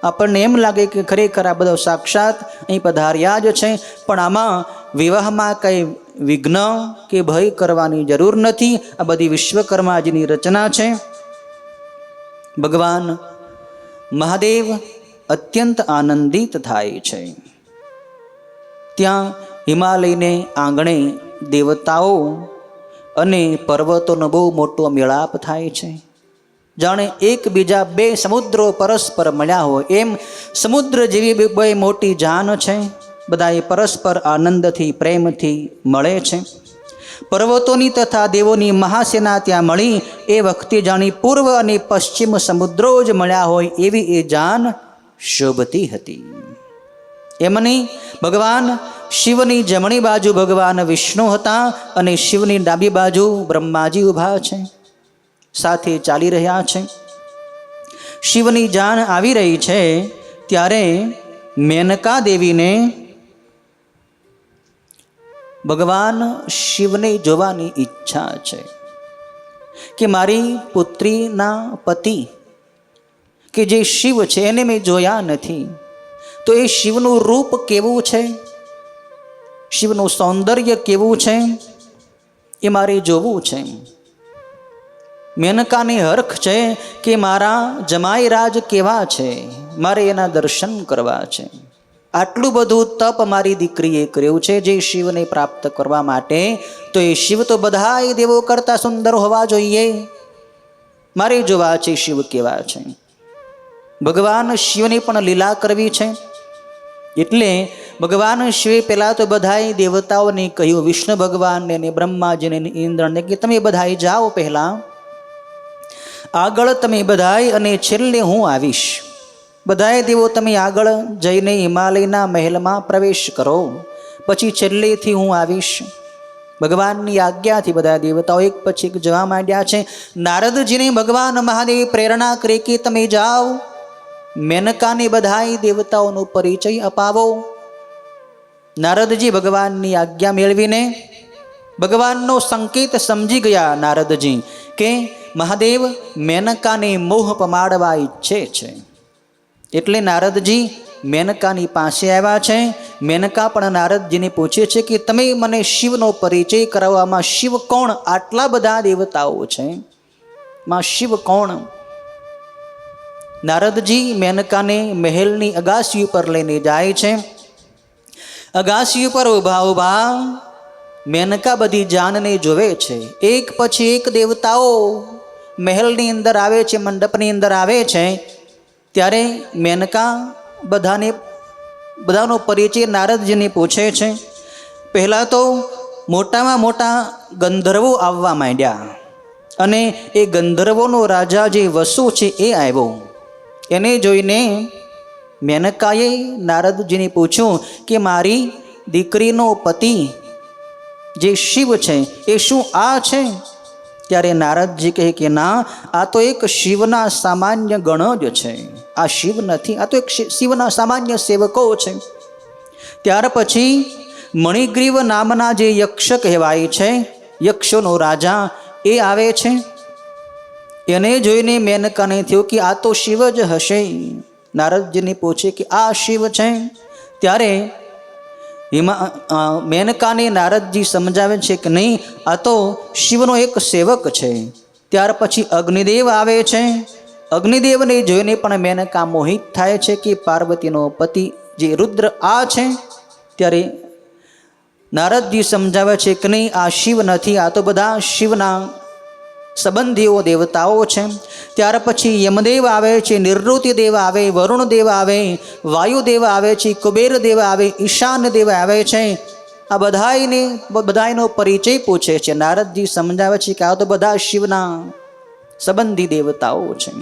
[SPEAKER 2] આપણને એમ લાગે કે ખરેખર આ બધો સાક્ષાત અહીં પધાર્યા જ છે, પણ આમાં વિવાહમાં કંઈ વિઘ્ન કે ભય કરવાની જરૂર નથી. આ બધી વિશ્વકર્માજીની રચના છે. ભગવાન મહાદેવ અત્યંત આનંદિત થાય છે. ત્યાં હિમાલયને આંગણે દેવતાઓ અને પર્વતોનો બહુ મોટો મેળાપ થાય છે. જાણે એકબીજા બે સમુદ્રો પરસ્પર મળ્યા હોય એમ સમુદ્ર જેવી બે મોટી જાન છે. બધા એ પરસ્પર આનંદથી પ્રેમથી મળે છે. પર્વતોની તથા દેવોની મહાસેના ત્યાં મળી એ વખતે જાણી પૂર્વ અને પશ્ચિમ સમુદ્રો જ મળ્યા હોય એવી એ જાન શોભતી હતી. એમની ભગવાન શિવની જમણી બાજુ ભગવાન વિષ્ણુ હતા અને શિવની ડાબી બાજુ બ્રહ્માજી ઊભા છે, સાથે ચાલી રહ્યા છે. શિવની જાન આવી રહી છે ત્યારે મેનકા દેવીને ભગવાન શિવને જોવાની ઈચ્છા છે કે મારી પુત્રીના પતિ કે જે શિવ છે એને મેં જોયા નથી, તો એ શિવનું રૂપ કેવું છે, શિવનું સૌંદર્ય કેવું છે એ મારે જોવું છે. મેનકાની હરખ છે કે મારા જમાઈ રાજ કેવા છે, મારે એના દર્શન કરવા છે. આટલું બધું તપ મારી દીકરીએ કર્યું છે જે શિવને પ્રાપ્ત કરવા માટે, તો એ શિવ તો બધાય દેવો કરતા સુંદર હોવા જોઈએ, મારે જોવા છે શિવ કેવા છે. ભગવાન શિવની પણ લીલા કરવી છે. એટલે ભગવાન શિવે પહેલાં તો બધાય દેવતાઓને કહ્યું, વિષ્ણુ ભગવાનને ને બ્રહ્માજીને ને ઇન્દ્રને, કે તમે બધાય જાઓ, પહેલાં આગળ તમે બધાય અને છેલ્લે હું આવીશ. બધાય દેવો તમે આગળ જઈને હિમાલયના મહેલમાં પ્રવેશ કરો, પછી છેલ્લેથી હું આવીશ. ભગવાનની આજ્ઞાથી બધા દેવતાઓ એક પછી એક જવા માંડ્યા છે. નારદજીને ભગવાન મહાદેવ પ્રેરણા કરે કે તમે જાઓ, મેનકાને બધાય દેવતાઓનો પરિચય અપાવો. નારદજી ભગવાનની આજ્ઞા મેળવીને ભગવાનનો સંકેત સમજી ગયા નારદજી કે મહાદેવ મેનકાને મોહ પમાડવા ઈચ્છે છે. એટલે નારદજી મેનકાની પાસે આવ્યા છે. મેનકા પણ નારદજીને પૂછે છે કે તમે મને શિવનો પરિચય કરાવવામાં, શિવ કોણ? આટલા બધા દેવતાઓ છે, માં શિવ કોણ? નારદજી મેનકાને મહેલની અગાસી ઉપર લઈને જાય છે. અગાસી ઉપર ઊભા ઊભા મેનકા બધી જાનને જોવે છે. એક પછી એક દેવતાઓ મહેલની અંદર આવે છે, મંડપની અંદર આવે છે. ત્યારે મેનકા બધાનો પરિચય નારદજીને પૂછે છે. પહેલાં તો મોટામાં મોટા ગંધર્વો આવવા માંડ્યા અને એ ગંધર્વોનો રાજા જે વસુ છે એ આવ્યો. એને જોઈને મેનકાએ નારદજીને પૂછ્યું કે મારી દીકરીનો પતિ જે શિવ છે એ શું આ છે? ત્યારે નારદજી કહે કે ના, આ તો એક શિવના સામાન્ય ગણ જ છે, આ શિવ નથી, આ તો એક શિવના સામાન્ય સેવકો છે. ત્યાર પછી મણિગ્રીવ નામના જે યક્ષ કહેવાય છે, યક્ષોનો રાજા, એ આવે છે. એને જોઈને મેનકાને થયું કે આ તો શિવ જ હશે. નારદજીને પૂછે કે આ શિવ છે? ત્યારે મેનકાને નારદજી સમજાવે છે કે નહીં, આ તો શિવનો એક સેવક છે. ત્યાર પછી અગ્નિદેવ આવે છે. અગ્નિદેવને જોઈને પણ મેનકા મોહિત થાય છે કે પાર્વતીનો પતિ જે રુદ્ર આ છે. ત્યારે નારદજી સમજાવે છે કે નહીં, આ શિવ નથી, આ તો બધા શિવના સંબંધીઓ દેવતાઓ છે. ત્યાર પછી યમદેવ આવે છે, નિવૃત્તિ દેવ આવે, વરુણ દેવ આવે, વાયુદેવ આવે છે, કુબેર દેવ આવે, ઈશાન દેવ આવે છે. આ બધાયનો પરિચય પૂછે છે. નારદજી સમજાવે છે કે આ તો બધા શિવના સંબંધી દેવતાઓ છે,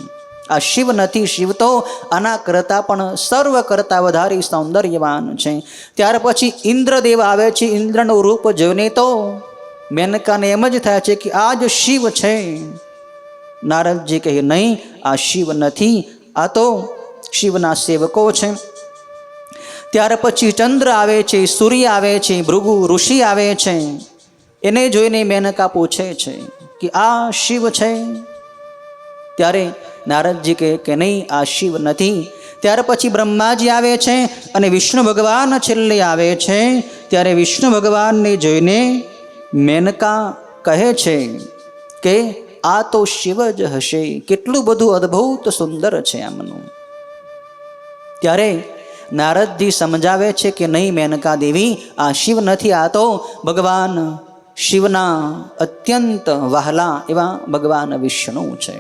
[SPEAKER 2] આ શિવ નથી. શિવ તો આના કરતાં પણ સર્વ કરતાં વધારે સૌંદર્યવાન છે. ત્યાર પછી ઇન્દ્રદેવ આવે છે. ઇન્દ્રનું રૂપ જોઈને તો મેનકાને એમ જ થાય છે કે આ જ શિવ છે. નારદજી કહે નહીં, આ શિવ નથી, આ તો શિવના સેવકો છે. ત્યાર પછી ચંદ્ર આવે છે, સૂર્ય આવે છે, ભૃગુ ઋષિ આવે છે. એને જોઈને મેનકા પૂછે છે કે આ શિવ છે? ત્યારે નારદજી કહે કે નહીં, આ શિવ નથી. ત્યાર પછી બ્રહ્માજી આવે છે અને વિષ્ણુ ભગવાન છેલ્લે આવે છે. ત્યારે વિષ્ણુ ભગવાનને જોઈને મેનકા કહે છે કે આ તો શિવ જ હશે, કેટલું બધું અદ્ભુત સુંદર છે આમનું. ત્યારે નારદજી સમજાવે છે કે નહીં મેનકા દેવી, આ શિવ નથી, આ તો ભગવાન શિવના અત્યંત વહાલા એવા ભગવાન વિષ્ણુ છે,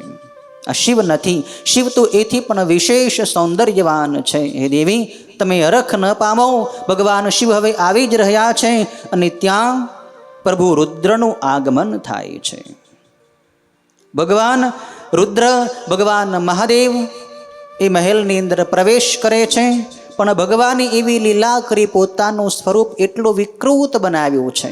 [SPEAKER 2] આ શિવ નથી. શિવ તો એથી પણ વિશેષ સૌંદર્યવાન છે. હે દેવી, તમે હરખ ન પામો, ભગવાન શિવ હવે આવી જ રહ્યા છે. અને ત્યાં પ્રભુ રુદ્રનું આગમન થાય છે. ભગવાન રુદ્ર, ભગવાન મહાદેવ એ મહેલની અંદર પ્રવેશ કરે છે. પણ ભગવાને એવી લીલા કરી પોતાનું સ્વરૂપ એટલું વિકૃત બનાવ્યું છે.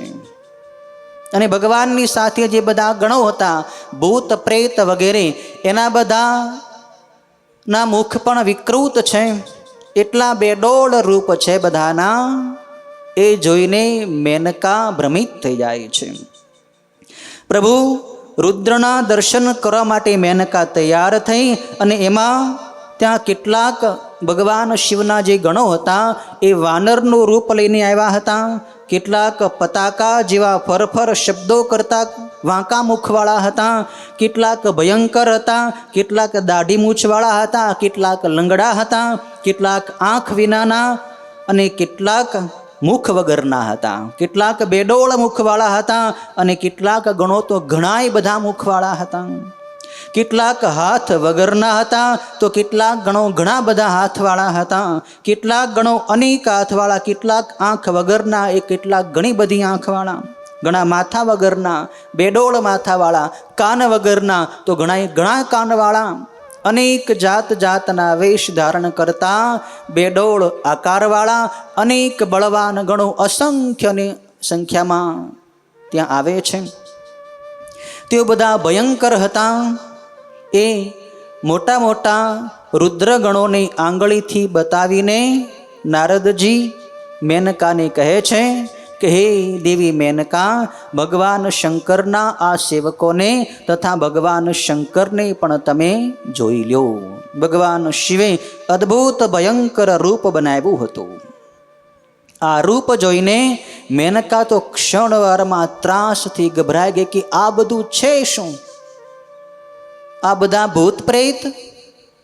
[SPEAKER 2] અને ભગવાનની સાથે જે બધા ગણો હતા, ભૂત પ્રેત વગેરે, એના બધાના મુખ પણ વિકૃત છે. એટલા બેડોળ રૂપ છે બધાના. એ જોઈને મેનકા ભ્રમિત થઈ જાય છે. પ્રભુ રુદ્રના દર્શન કરવા માટે મેનકા તૈયાર થઈ. અને એમાં ત્યાં કેટલાક ભગવાન શિવના જે ગણો હતા એ વાનરનું રૂપ લઈને આવ્યા હતા. કેટલાક પતાકા જેવા ફરફર શબ્દો કરતા વાંકા મુખવાળા હતા. કેટલાક ભયંકર હતા, કેટલાક દાઢી મૂછવાળા હતા, કેટલાક લંગડા હતા, કેટલાક આંખ વિનાના અને કેટલાક મુખ વગરના હતા. કેટલાક બેડોળ મુખવાળા હતા અને કેટલાક ગણો તો ઘણાય બધા મુખવાળા હતા. કેટલાક હાથ વગરના હતા તો કેટલાક ગણો ઘણા બધા હાથવાળા હતા. કેટલાક ગણો અનેક હાથવાળા, કેટલાક આંખ વગરના, એ કેટલાક ઘણી બધી આંખવાળા, ઘણા માથા વગરના, બેડોળ માથાવાળા, કાન વગરના તો ઘણા કાનવાળા, અનેક જાત જાતના વેશ ધારણ કરતા બેડોળ આકારવાળા અનેક બળવાન ગણો અસંખ્યની સંખ્યામાં ત્યાં આવે છે. તેઓ બધા ભયંકર હતા. એ મોટા મોટા રુદ્રગણોને આંગળીથી બતાવીને નારદજી મેનકાને કહે છે કે હે દેવી મેનકા, ભગવાન શંકરના આ સેવકોને તથા ભગવાન શંકરને પણ તમે જોઈ લો. ભગવાન શિવે અદ્ભુત ભયંકર રૂપ બનાવ્યું હતું. આ રૂપ જોઈને મેનકા તો ક્ષણવારમાં ત્રાસથી ગભરાઈ ગઈ કે આ બધું છે શું? આ બધા ભૂત પ્રેત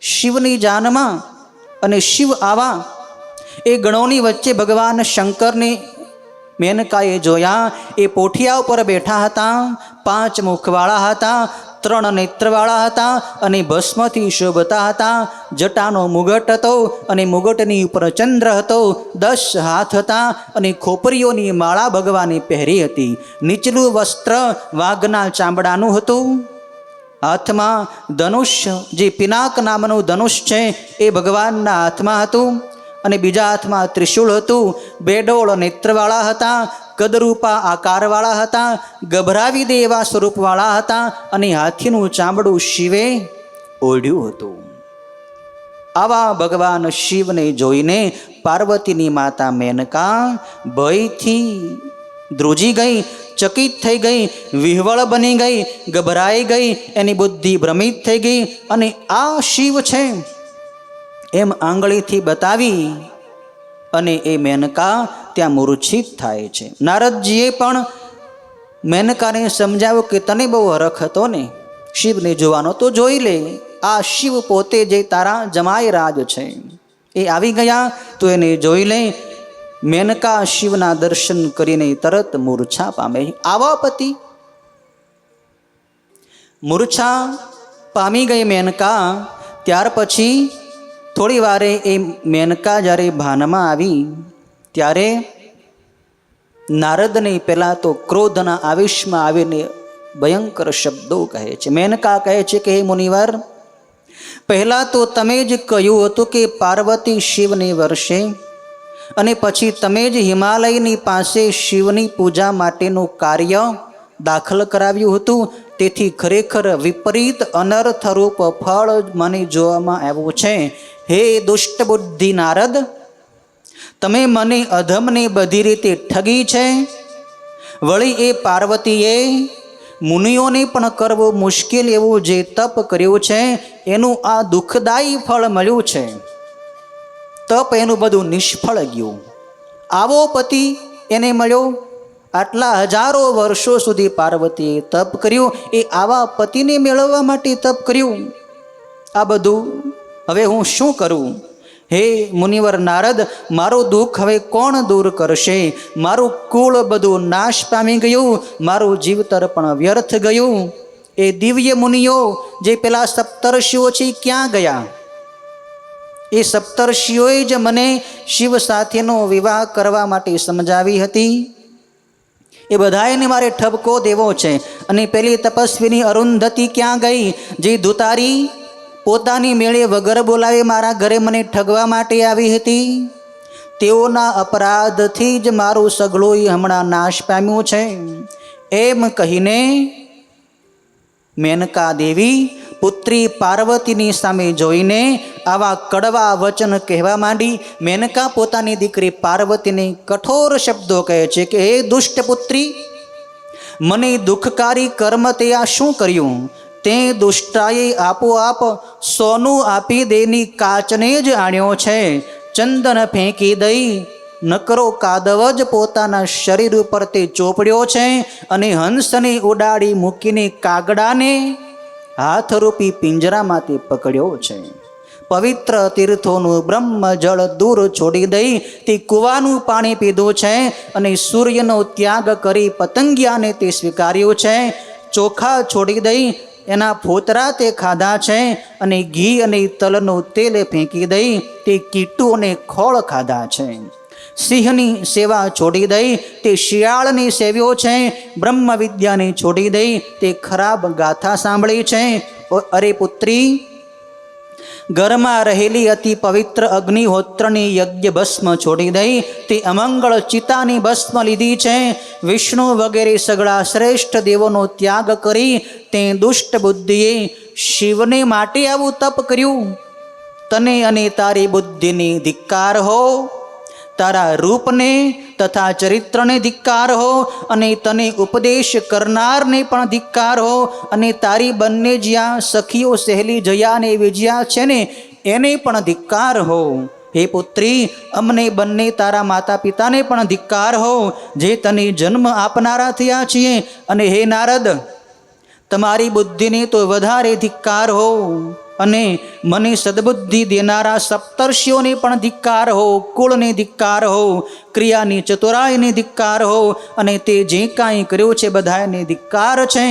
[SPEAKER 2] શિવની જાનમાં, અને શિવ આવા એ ગણોની વચ્ચે ભગવાન શંકરને મેનકાએ જોયા. એ પોઠિયા ઉપર બેઠા હતા, 5 મુખવાળા હતા, 3 નેત્રવાળા હતા અને ભસ્મથી શોભતા હતા. જટાનો મુગટ હતો અને મુગટની ઉપર ચંદ્ર હતો. 10 હાથ હતા અને ખોપરીઓની માળા ભગવાને પહેરી હતી. નીચલું વસ્ત્ર વાઘના ચામડાનું હતું. હાથમાં ધનુષ્ય, જે પિનાક નામનું ધનુષ છે એ ભગવાનના હાથમાં હતું. અને બીજા હાથમાં ત્રિશૂળ હતું. બેડોળ નેત્રવાળા હતા, કદરૂપા આકારવાળા હતા, ગભરાવી દે એવા સ્વરૂપવાળા હતા. અને હાથીનું ચામડું શિવે ઓઢ્યું હતું. આવા ભગવાન શિવને જોઈને પાર્વતીની માતા મેનકા ભયથી ધ્રુજી ગઈ, ચકિત થઈ ગઈ, વિહવળ બની ગઈ, ગભરાઈ ગઈ. એની બુદ્ધિ ભ્રમિત થઈ ગઈ. અને આ શિવ છે એમ આંગળીથી બતાવી અને એ મેનકા ત્યાં મૂર્છિત થાય છે. નારદજીએ પણ મેનકાને સમજાવ્યું કે તને બહુ હરખ હતો ને શિવને જોવાનો, તો જોઈ લે. આ શિવ પોતે જે તારા જમાઈ રાજ છે એ આવી ગયા, તો એને જોઈ લે. મેનકા શિવના દર્શન કરીને તરત મૂર્છા પામે. આવા પતિ મૂર્છા પામી ગઈ મેનકા. ત્યાર પછી થોડી વારે એ મેનકા જ્યારે ભાનમાં આવી ત્યારે નારદને પહેલાં તો ક્રોધના આવેશમાં આવીને ભયંકર શબ્દો કહે છે. મેનકા કહે છે કે હે મુનિવર, પહેલાં તો તમે જ કહ્યું હતું કે પાર્વતી શિવને વર્ષે, અને પછી તમે જ હિમાલયની પાસે શિવની પૂજા માટેનું કાર્ય દાખલ કરાવ્યું હતું. તેથી ખરેખર વિપરીત અનર્થરૂપ ફળ મને જોવામાં આવ્યું છે. હે દુષ્ટ બુદ્ધિ નારદ, તમે મને અધમને બધી રીતે ઠગી છે. વળી એ પાર્વતીએ મુનિઓને પણ કરવું મુશ્કેલ એવું જે તપ કર્યું છે એનું આ દુઃખદાયી ફળ મળ્યું છે. તપ એનું બધું નિષ્ફળ ગયું. આવો પતિ એને મળ્યો. આટલા હજારો વર્ષો સુધી પાર્વતીએ તપ કર્યું, એ આવા પતિને મેળવવા માટે તપ કર્યું. આ બધું હવે હું શું કરું? હે મુનિવર નારદ, મારું દુઃખ હવે કોણ દૂર કરશે? મારું કુળ બધું નાશ પામી ગયું, મારું જીવતર પણ વ્યર્થ ગયું. એ દિવ્ય મુનિઓ જે પેલા સપ્તર્ષિઓ છે ક્યાં ગયા? એ સપ્તર્ષિઓએ જ મને શિવ સાથેનો વિવાહ કરવા માટે સમજાવી હતી. એ બધાને મારે ઠપકો દેવો છે. અને પેલી તપસ્વીની અરુંધતી ક્યાં ગઈ? જે દુતારી પોતાની મેળે વગર બોલાવે મારા ઘરે મને ઠગવા માટે આવી હતી. તેઓના અપરાધથી જ મારું સગળું હમણાં નાશ પામ્યું છે. એમ કહીને મેનકા દેવી પુત્રી પાર્વતીની સામે જોઈને આવા કડવા વચન કહેવા માંડી. મેનકા પોતાની દીકરી પાર્વતીને કઠોર શબ્દો કહે છે કે હે દુષ્ટ પુત્રી, મને દુઃખકારી કર્મ તે આ શું કર્યું? તે દુષ્ટાએ આપોઆપ સોનું આપી દેની કાચને જ આણ્યો છે. ચંદન ફેંકી દઈ નકરો કાદવ જ પોતાના શરીર ઉપર તે ચોપડ્યો છે. અને હંસને ઉડાડી મૂકીને કાગડાને હાથરૂપી પિંજરામાં તે પકડ્યો છે. પવિત્ર તીર્થોનું બ્રહ્મ જળ દૂર છોડી દઈ તે કૂવાનું પાણી પીધું છે. અને સૂર્યનો ત્યાગ કરી પતંગિયાને તે સ્વીકાર્યું છે. ચોખા છોડી દઈ એના ફોતરા તે ખાધા છે. અને ઘી અને તલનું તેલ ફેંકી દઈ તે કીટું અને ખોળ ખાધા છે. સિંહની સેવા છોડી દઈ તે શિયાળને સેવ્યો છે. બ્રહ્મ વિદ્યાને છોડી દઈ તે ખરાબ ગાથા સાંભળી છે. અરે પુત્રી, ઘરમાં રહેલી અતિ પવિત્ર અગ્નિહોત્રની યજ્ઞ ભસ્મ છોડી દઈ તે અમંગળ ચિતાની ભસ્મ લીધી છે. વિષ્ણુ વગેરે સગળા શ્રેષ્ઠ દેવોનો ત્યાગ કરી તે દુષ્ટ બુદ્ધિએ શિવને માટે આવું તપ કર્યું. તને અને તારી બુદ્ધિને ધિક્કાર હો, તારા રૂપને તથા ચરિત્રને ધિક્કાર હો, અને તને ઉપદેશ કરનારને પણ ધિક્કાર હો, અને તારી બંને જ્યાં સખીઓ સહેલી જયા અને વિજયા છે ને એને પણ ધિક્કાર હો. હે પુત્રી, અમને બંને તારા માતા પિતાને પણ ધિક્કાર હો, જે તને જન્મ આપનારા થયા છીએ. અને હે નારદ, તમારી બુદ્ધિને તો વધારે ધિક્કાર હો, અને મને સદબુદ્ધિ દેનારા સપ્તર્ષિઓને પણ ધિક્કાર હો, કુળને ધિક્કાર હો, ક્રિયાની ચતુરાઈને ધિક્કાર હો, અને તે જે કાંઈ કર્યું છે બધાને ધિક્કાર છે.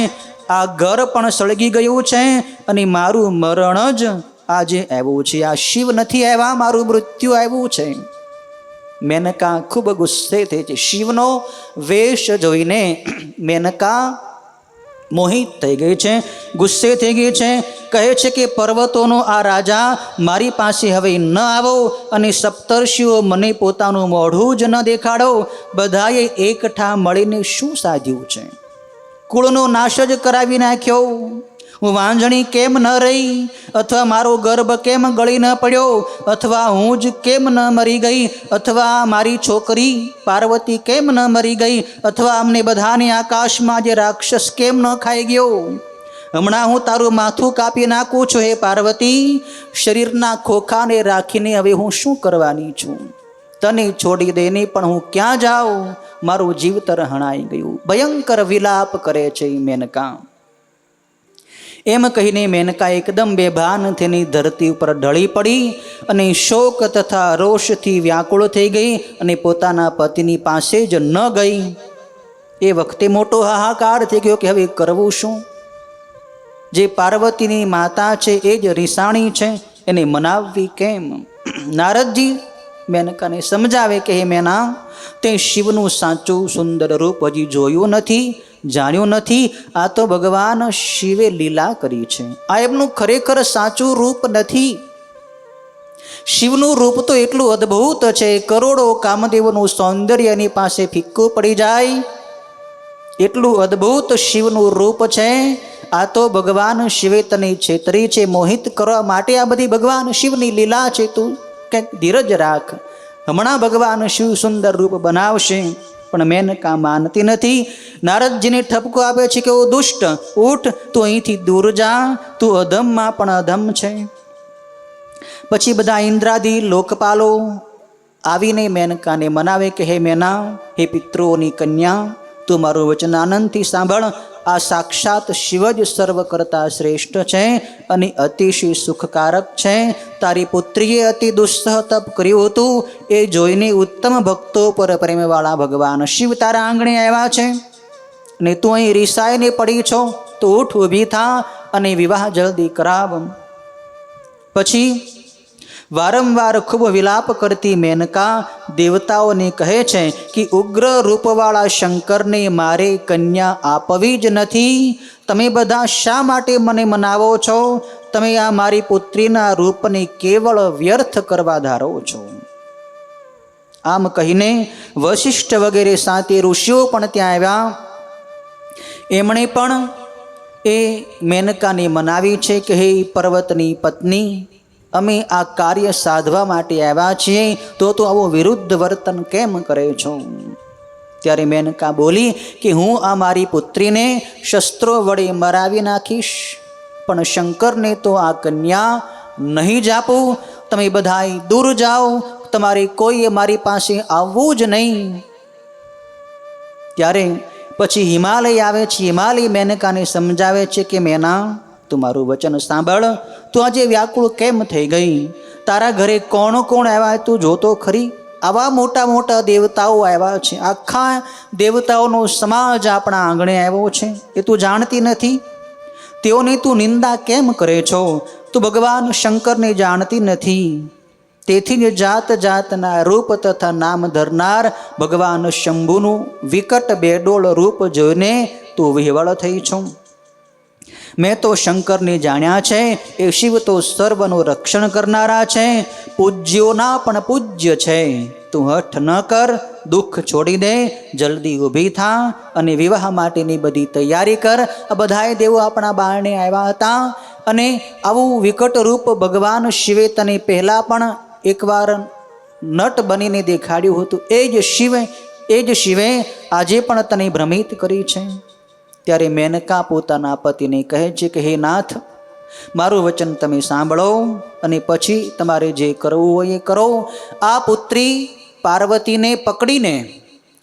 [SPEAKER 2] આ ઘર પણ સળગી ગયું છે, અને મારું મરણ જ આજે આવ્યું છે. આ શિવ નથી આવ્યા, મારું મૃત્યુ આવ્યું છે. મેનકા ખૂબ ગુસ્સે થઈ છે. શિવનો વેશ જોઈને મેનકા મોહિત થઈ ગઈ છે, ગુસ્સે થઈ ગઈ છે. કહે છે કે પર્વતોનો આ રાજા મારી પાસે હવે ન આવો, અને સપ્તર્ષિઓ મને પોતાનું મોઢું જ ન દેખાડો. બધાએ એકઠા મળીને શું સાધ્યું છે? કુળનો નાશ જ કરાવી નાખ્યો. હું વાંઝણી કેમ ન રહી? અથવા મારો ગર્ભ કેમ ગળી ન પડ્યો? અથવા હું જ કેમ ન મરી ગઈ? અથવા મારી છોકરી પાર્વતી કેમ ન મરી ગઈ? અથવા અમને બધાને આકાશમાં જે રાક્ષસ કેમ ન ખાઈ ગયો? હમણાં હું તારું માથું કાપી નાખું છું. હે પાર્વતી, શરીરના ખોખાને રાખીને હવે હું શું કરવાની છું? તને છોડી દઈને પણ હું ક્યાં જાઉં? મારું જીવતર હણાઈ ગયું. ભયંકર વિલાપ કરે છે મેનકા. એમ કહીને મેનકા એકદમ બેભાન થઈને ધરતી ઉપર ઢળી પડી, અને શોક તથા રોષથી વ્યાકુળ થઈ ગઈ, અને પોતાના પતિની પાસે જ ન ગઈ. એ વખતે મોટો હાહાકાર થઈ ગયો કે હવે કરવું શું? જે પાર્વતીની માતા છે એ જ રીસાણી છે, એને મનાવવી કેમ? નારદજી મેનકાને સમજાવે કે હે મેના, તે શિવનું સાચું સુંદર રૂપ હજી જોયું નથી, જાણ્યું નથી. આ તો ભગવાન શિવે લીલા કરી છે. આ એમનું ખરેખર સાચું રૂપ નથી. શિવનું રૂપ તો એટલું અદ્ભુત છે, કરોડો કામદેવનું સૌંદર્ય એની પાસે ફિક્કું પડી જાય એટલું અદ્ભુત શિવનું રૂપ છે. આ તો ભગવાન શિવે તને છેતરી છે, મોહિત કરવા માટે આ બધી ભગવાન શિવની લીલા છે. તું કંઈક ધીરજ રાખ, હમણાં ભગવાન શિવ સુંદર રૂપ બનાવશે. પણ મેનકા માનતી નથી. નારદજીને ઠપકો આપે છે કે ઓ દુષ્ટ, ઉઠ, તું અહીંથી દૂર જા, તું અધમમાં પણ અધમ છે. પછી બધા ઇન્દ્રાદી લોકપાલો આવીને મેનકાને મનાવે કે હે મેના, હે પિતૃઓની કન્યા, તું મારું વચન આનંદથી સાંભળ. આ સાક્ષાત શિવ જ સર્વ કરતા શ્રેષ્ઠ છે અને અતિશય સુખકારક છે. તારી પુત્રીએ અતિ દુસ્સહ તપ કર્યું હતું, એ જોઈને ઉત્તમ ભક્તો પર પ્રેમવાળા ભગવાન શિવ તારા આંગણે આવ્યા છે ને તું અહીં રિસાઈને પડી છો, તો ઉઠ, ઊભી થા અને વિવાહ જલ્દી કરાવ. પછી વારંવાર ખૂબ વિલાપ કરતી મેનકા દેવતાઓને કહે છે કે ઉગ્ર રૂપવાળા શંકરને મારે કન્યા આપવી જ નથી. તમે બધા શા માટે મને મનાવો છો? તમે આ મારી પુત્રીના રૂપને કેવળ વ્યર્થ કરવા ધારો છો. આમ કહીને વશિષ્ઠ વગેરે સાતે ઋષિઓ પણ ત્યાં આવ્યા. એમણે પણ એ મેનકાને મનાવી છે કે હે પર્વતની પત્ની, અમે આ કાર્ય સાધવા માટે આવ્યા છીએ, તો તું આવો વિરુદ્ધ વર્તન કેમ કરે છો? ત્યારે મેનકા બોલી કે હું આ મારી પુત્રીને શસ્ત્રો વડે મરાવી નાખીશ, પણ શંકરને તો આ કન્યા નહીં જ આપું. તમે બધાય દૂર જાઓ, તમારે કોઈએ મારી પાસે આવવું જ નહીં. ત્યારે પછી હિમાલય આવે છે. હિમાલય મેનકાને સમજાવે છે કે મેના, તું મારું વચન સાંભળ. તું આજે વ્યાકુળ કેમ થઈ ગઈ? તારા ઘરે કોણ કોણ આવ્યા તું જોતો ખરી? આવા મોટા મોટા દેવતાઓ આવ્યા છે, આખા દેવતાઓનો સમાજ આપણા આંગણે આવ્યો છે, એ તું જાણતી નથી? તેઓની તું નિંદા કેમ કરે છો? તું ભગવાન શંકરને જાણતી નથી. તેથી જ જાત જાતના રૂપ તથા નામ ધરનાર ભગવાન શંભુનું વિકટ બેડોળ રૂપ જોઈને તું વિહવળ થઈ છું. મેં તો શંકરને જાણ્યા છે, એ શિવ તો સર્વનું રક્ષણ કરનારા છે, પૂજ્યોના પણ પૂજ્ય છે. તું હઠ ન કર, દુઃખ છોડી દે, જલ્દી ઊભી થા અને વિવાહ માટેની બધી તૈયારી કર. આ બધાએ દેવો આપણા બારણે આવ્યા હતા અને આવું વિકટ રૂપ ભગવાન શિવે તને પહેલાં પણ એકવાર નટ બનીને દેખાડ્યું હતું. એ જ શિવે આજે પણ તને ભ્રમિત કરી છે. ત્યારે મેનકા પોતાના પતિને કહે છે કે હે નાથ, મારું વચન તમે સાંભળો અને પછી તમારે જે કરવું હોય એ કરો. આ પુત્રી પાર્વતીને પકડીને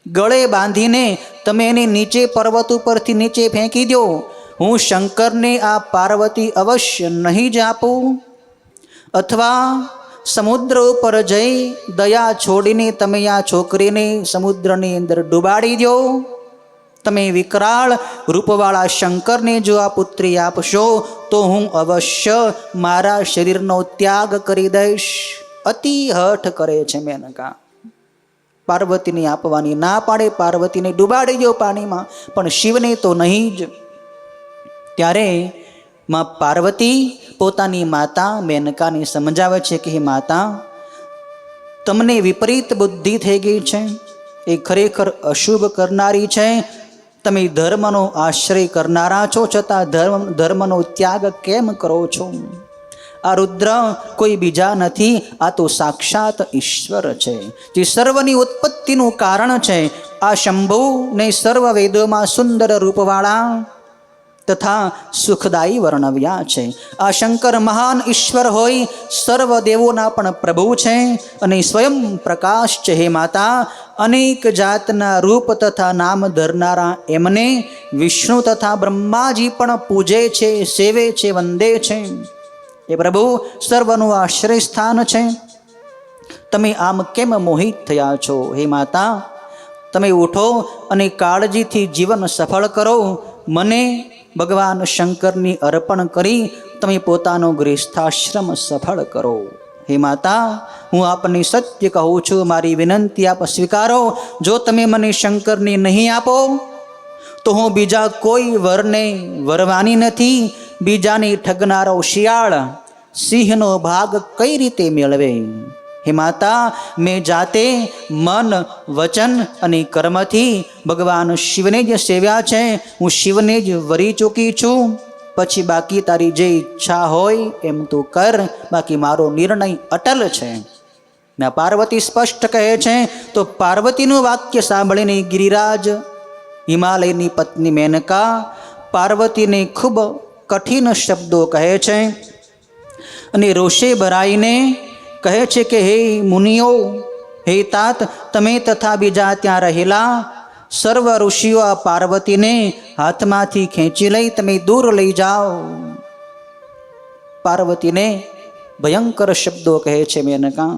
[SPEAKER 2] ગળે બાંધીને તમે એને નીચે પર્વત ઉપરથી નીચે ફેંકી દો. હું શંકરને આ પાર્વતી અવશ્ય નહીં જ આપું. અથવા સમુદ્ર ઉપર જઈ દયા છોડીને તમે આ છોકરીને સમુદ્રની અંદર ડૂબાડી દો. તમે વિકરાળ રૂપવાળા શંકરને જો આ પુત્રી આપશો તો હું અવશ્ય મારા શરીરનો ત્યાગ કરી દઈશ. અતિ હઠ કરે છે મેનકા. પાર્વતીને આપવાની ના પાડે, પાર્વતીને ડૂબાડી દો પાણીમાં, પણ શિવને તો નહીં જ. ત્યારે માં પાર્વતી પોતાની માતા મેનકાને સમજાવે છે કે હે માતા, તમને વિપરીત બુદ્ધિ થઈ ગઈ છે, એ ખરેખર અશુભ કરનારી છે. તમે ધર્મનો આશ્રય કરનારા છો, છતાં ધર્મનો ત્યાગ કેમ કરો છો? આ રુદ્ર કોઈ બીજા નથી, આ તો સાક્ષાત ઈશ્વર છે, જે સર્વની ઉત્પત્તિનું કારણ છે. આ શંભુને સર્વ વેદોમાં સુંદર રૂપવાળા તથા સુખદાયી વર્ણવ્યા છે. આ શંકર મહાન ઈશ્વર હોય, સર્વ દેવોના પણ પ્રભુ છે અને સ્વયં પ્રકાશ છે. હે માતા, અનેક જાતના રૂપ તથા નામ ધરનારા એમને વિષ્ણુ તથા બ્રહ્માજી પણ પૂજે છે, સેવે છે, વંદે છે. એ પ્રભુ સર્વનું આશ્રય સ્થાન છે. તમે આમ કેમ મોહિત થયા છો? હે માતા, તમે ઉઠો અને કાળજીથી જીવન સફળ કરો. મને ભગવાન શંકરની અર્પણ કરી તમે પોતાનો ગૃહસ્થાશ્રમ સફળ કરો. હે માતા, હું આપને સત્ય કહું છું, મારી વિનંતી આપ સ્વીકારો. જો તમે મને શંકરને નહીં આપો તો હું બીજા કોઈ વરને વરવાની નથી. બીજાને ઠગનારો શિયાળ સિંહનો ભાગ કઈ રીતે મેળવે? હે માતા, મેં જાતે મન, વચન અને કર્મથી ભગવાન શિવને જ સેવ્યા છે. હું શિવને જ વરી ચૂકી છું. પછી બાકી તારી જે ઈચ્છા હોય એમ તું કર, બાકી મારો નિર્ણય અટલ છે. ને પાર્વતી સ્પષ્ટ કહે છે. તો પાર્વતીનું વાક્ય સાંભળીને ગિરિરાજ, હિમાલયની પત્ની મેનકા પાર્વતીને ખૂબ કઠિન શબ્દો કહે છે અને રોષે ભરાઈને કહે છે કે હે મુનિઓ, હે તાત, તમે તથા બીજા ત્યાં રહેલા સર્વ ઋષિઓ આ પાર્વતીને હાથમાંથી ખેંચી લઈ તમે દૂર લઈ જાઓ. પાર્વતીને ભયંકર શબ્દો કહે છે મેનકા.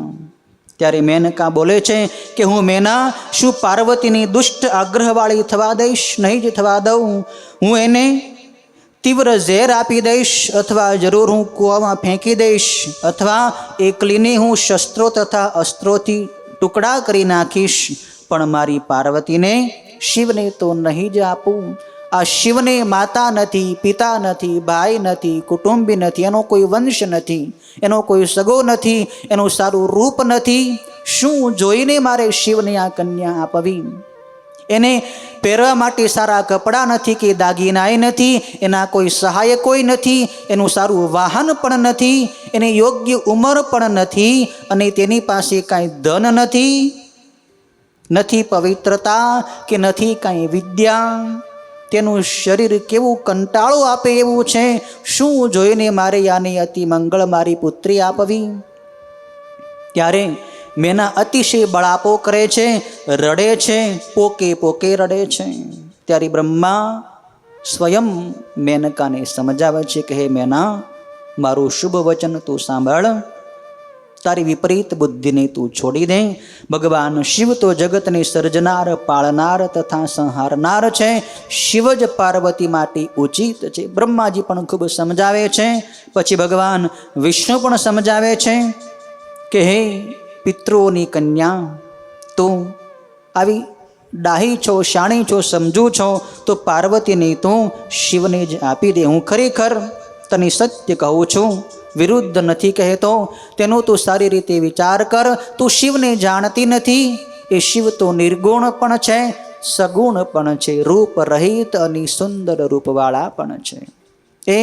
[SPEAKER 2] ત્યારે મેનકા બોલે છે કે હું મેના શું પાર્વતીની દુષ્ટ આગ્રહવાળી થવા દઈશ? નહીં જ થવા દઉં. હું એને તીવ્ર ઝેર આપી દઈશ, અથવા જરૂર હું કૂવામાં ફેંકી દઈશ, અથવા એકલીને હું શસ્ત્રો તથા અસ્ત્રોથી ટુકડા કરી નાખીશ, પણ મારી પાર્વતીને શિવને તો નહીં જ આપું. આ શિવને માતા નથી, પિતા નથી, ભાઈ નથી, કુટુંબી નથી, એનો કોઈ વંશ નથી, એનો કોઈ સગો નથી, એનું સારું રૂપ નથી. શું જોઈને મારે શિવને આ કન્યા આપવી? એને પહેરવા માટે સારા કપડાં નથી કે દાગીનાએ નથી, એના કોઈ સહાય કોઈ નથી, એનું સારું વાહન પણ નથી, એને યોગ્ય ઉંમર પણ નથી, અને તેની પાસે કાંઈ ધન નથી, નથી પવિત્રતા કે નથી કાંઈ વિદ્યા. તેનું શરીર કેવું કંટાળો આપે એવું છે. શું જોઈને મારે આને અતિ મંગળ મારી પુત્રી આપવી? ત્યારે મેના અતિશય બળાપો કરે છે, રડે છે, પોકે પોકે રડે છે. ત્યારે બ્રહ્મા સ્વયં મેનકાને સમજાવે છે કે હે મેના, મારું શુભ વચન તું સાંભળ, તારી વિપરીત બુદ્ધિને તું છોડી દે. ભગવાન શિવ તો જગતને સર્જનાર, પાળનાર તથા સંહારનાર છે. શિવ જ પાર્વતી માટે ઉચિત છે. બ્રહ્માજી પણ ખૂબ સમજાવે છે. પછી ભગવાન વિષ્ણુ પણ સમજાવે છે કે હે પિતૃઓની કન્યા, તું આવી ડાહી છો, શાણી છો, સમજુ છો, તો પાર્વતીને તું શિવને જ આપી દે. હું ખરેખર તને સત્ય કહું છું, વિરુદ્ધ નથી કહેતો. તેનો તું સારી રીતે વિચાર કર. તું શિવને જાણતી નથી. એ શિવ તો નિર્ગુણ પણ છે, સગુણ પણ છે, રૂપ રહિત અને સુંદર રૂપવાળા પણ છે. એ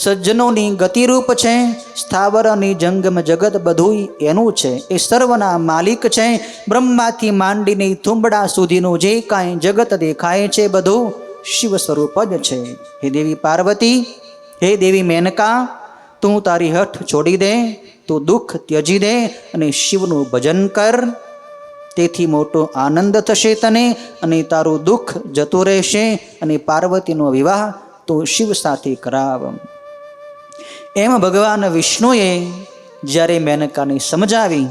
[SPEAKER 2] સજ્જનોની ગતિરૂપ છે. સ્થાવર અને જંગમ જગત બધું એનું છે. એ સર્વના માલિક છે. બ્રહ્માથી માંડીને થુંબડા સુધીનું જે કાંઈ જગત દેખાય છે બધું શિવ સ્વરૂપ જ છે. હે દેવી પાર્વતી, હે દેવી મેનકા, તું તારી હઠ છોડી દે, તું દુઃખ ત્યજી દે અને શિવનું ભજન કર. તેથી મોટો આનંદ થશે તને, અને તારું દુઃખ જતું રહેશે, અને પાર્વતીનો વિવાહ તું શિવ સાથે કરાવ. એમ ભગવાન વિષ્ણુએ જ્યારે મેનકાને સમજાવી,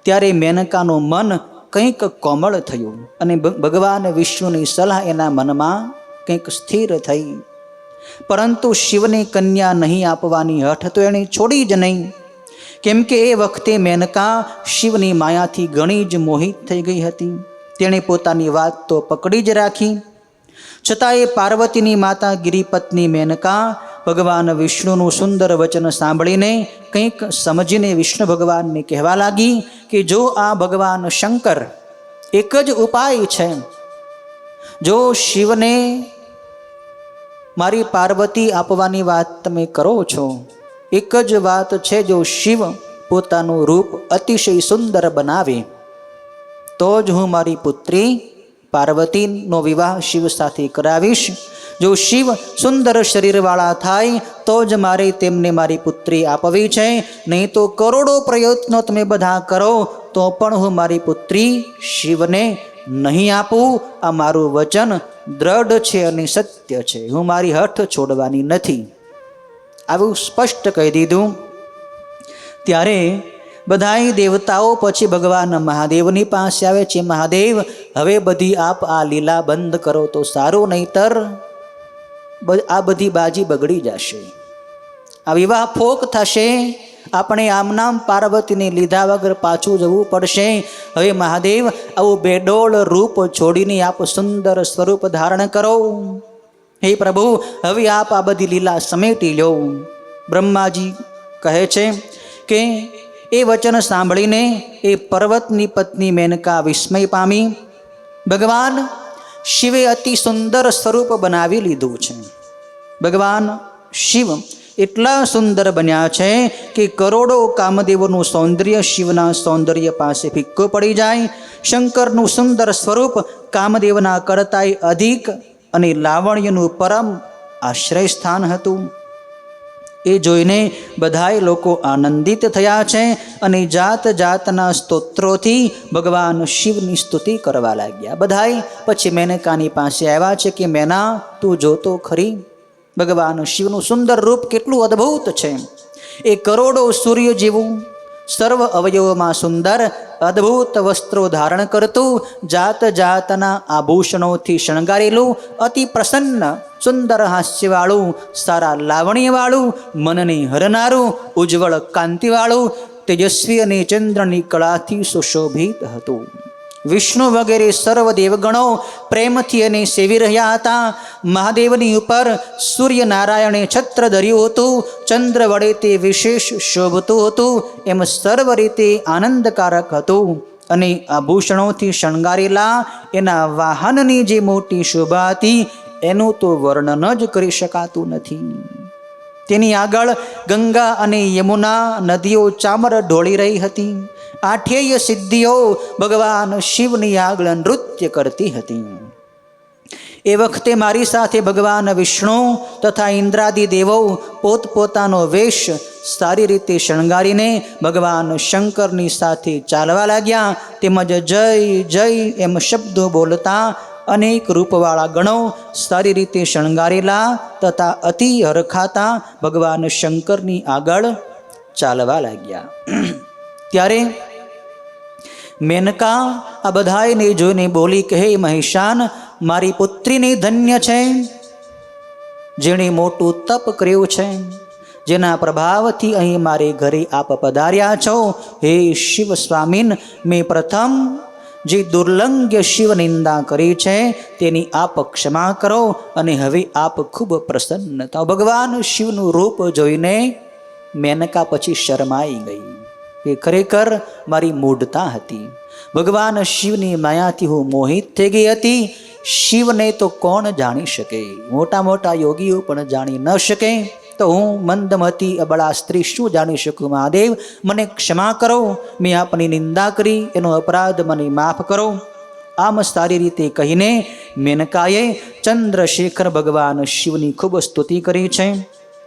[SPEAKER 2] ત્યારે મેનકાનું મન કંઈક કોમળ થયું, અને ભગવાન વિષ્ણુની સલાહ એના મનમાં કંઈક સ્થિર થઈ. પરંતુ શિવને કન્યા નહીં આપવાની હઠ તો એણે છોડી જ નહીં. કેમ કે એ વખતે મેનકા શિવની માયાથી ઘણી જ મોહિત થઈ ગઈ હતી. તેણે પોતાની વાત તો પકડી જ રાખી. છતાં એ પાર્વતીની માતા ગિરિપત્ની મેનકા ભગવાન વિષ્ણુનું સુંદર વચન સાંભળીને કંઈક સમજીને વિષ્ણુ ભગવાનને કહેવા લાગી કે જો આ ભગવાન શંકર એક જ ઉપાય છે, જો શિવને મારી પાર્વતી આપવાની વાત તમે કરો છો, એક જ વાત છે, જો શિવ પોતાનું રૂપ અતિશય સુંદર બનાવે તો જ હું મારી પુત્રી પાર્વતીનો વિવાહ શિવ સાથે કરાવીશ. જો શિવ સુંદર શરીરવાળા થાય તો જ મારે તેમને મારી પુત્રી આપવી છે. નહીં તો કરોડો પ્રયત્નો તમે બધા કરો તો પણ હું મારી પુત્રી શિવને નહીં આપું. આ મારું વચન દ્રઢ છે અને સત્ય છે. હું મારી હઠ છોડવાની નથી. આવું સ્પષ્ટ કહી દીધું. ત્યારે બધાય દેવતાઓ પછી ભગવાન મહાદેવની પાસે આવે છે. મહાદેવ, હવે બધી આપ આ લીલા બંધ કરો તો સારું, નહીતર આ બધી બાજી બગડી જશે, આ વિવાહ ફોક થશે, આપણે આમનામ પાર્વતીને લીધા વગર પાછું જવું પડશે. હવે મહાદેવ, આવું બેડોળ રૂપ છોડીને આપ સુંદર સ્વરૂપ ધારણ કરો. હે પ્રભુ, હવે આપ આ બધી લીલા સમેટી લો. બ્રહ્માજી કહે છે કે એ વચન સાંભળીને એ પર્વતની પત્ની મેનકા વિસ્મય પામી. ભગવાન શિવે અતિ સુંદર સ્વરૂપ બનાવી લીધું છે. ભગવાન શિવ એટલા સુંદર બન્યા છે કે કરોડો કામદેવોનું સૌંદર્ય શિવના સૌંદર્ય પાસે ફિક્કો પડી જાય. શંકરનું સુંદર સ્વરૂપ કામદેવના કરતાંય અધિક અને લાવણ્યનું પરમ આશ્રય સ્થાન હતું. એ જોઈને બધાય લોકો આનંદિત થયા છે અને જાત જાતના સ્તોત્રોથી ભગવાન શિવની સ્તુતિ કરવા લાગ્યા. બધાય પછી મેનકાની પાસે આવ્યા છે કે મેના, તું જોતો ખરી, ભગવાન શિવનું સુંદર રૂપ કેટલું અદ્ભુત છે. એ કરોડો સૂર્ય જેવું સર્વ અવયવોમાં સુંદર અદ્ભુત વસ્ત્રો ધારણ કરતું, જાત જાતના આભૂષણોથી શણગારેલું, અતિ પ્રસન્ન સુંદર હાસ્યવાળું, સારા લાવણ્યવાળું, મનને હરનારું, ઉજ્જવળ કાંતિવાળું, તેજસ્વી અને ચંદ્રની કળાથી સુશોભિત હતું. વિષ્ણુ વગેરે સર્વ દેવગણો પ્રેમથી એને સેવી રહ્યા હતા. મહાદેવની ઉપર સૂર્યનારાયણે છત્ર ધર્યું હતું. ચંદ્ર વડે તે વિશેષ શોભતું હતું. એમ સર્વ રીતે આનંદકારક હતું. અને આભૂષણોથી શણગારેલા એના વાહનની જે મોટી શોભા હતી એનું તો વર્ણન જ કરી શકાતું નથી. તેની આગળ ગંગા અને યમુના નદીઓ ચામર ઢોળી રહી હતી. આઠેય સિદ્ધિઓ ભગવાન શિવની આગળ નૃત્ય કરતી હતી. એ વખતે મારી સાથે ભગવાન વિષ્ણુ તથા ઇન્દ્રાદિ દેવો પોતપોતાનો વેશ સારી રીતે શણગારીને ભગવાન શંકરની સાથે ચાલવા લાગ્યા. તેમજ જય જય એમ શબ્દો બોલતા અનેક રૂપવાળા ગણો સારી રીતે શણગારેલા તથા અતિ હરખાતા ભગવાન શંકરની આગળ ચાલવા લાગ્યા. ત્યારે મેનકા આ બધાને જોઈને બોલી કે, હે મહેશાન, મારી પુત્રીને ધન્ય છે જેણે મોટું તપ કર્યું છે, જેના પ્રભાવથી અહીં મારે ઘરે આપ પધાર્યા છો. હે શિવ સ્વામીન, મેં પ્રથમ જે દુર્લંઘ્ય શિવ નિંદા કરી છે તેની આપ ક્ષમા કરો અને હવે આપ ખૂબ પ્રસન્ન થાઓ. ભગવાન શિવનું રૂપ જોઈને મેનકા પછી શરમાઈ ગઈ કે ખરેખર મારી મૂઢતા હતી. ભગવાન શિવની માયાથી હું મોહિત થઈ ગઈ હતી. શિવને તો કોણ જાણી શકે, મોટા મોટા યોગીઓ પણ જાણી ન શકે, તો હું મંદમતી અબળા સ્ત્રી શું જાણી શકું? મહાદેવ, મને ક્ષમા કરો, મેં આપની નિંદા કરી, એનો અપરાધ મને માફ કરો. આમ સારી રીતે કહીને મેનકાએ ચંદ્રશેખર ભગવાન શિવની ખૂબ સ્તુતિ કરી છે.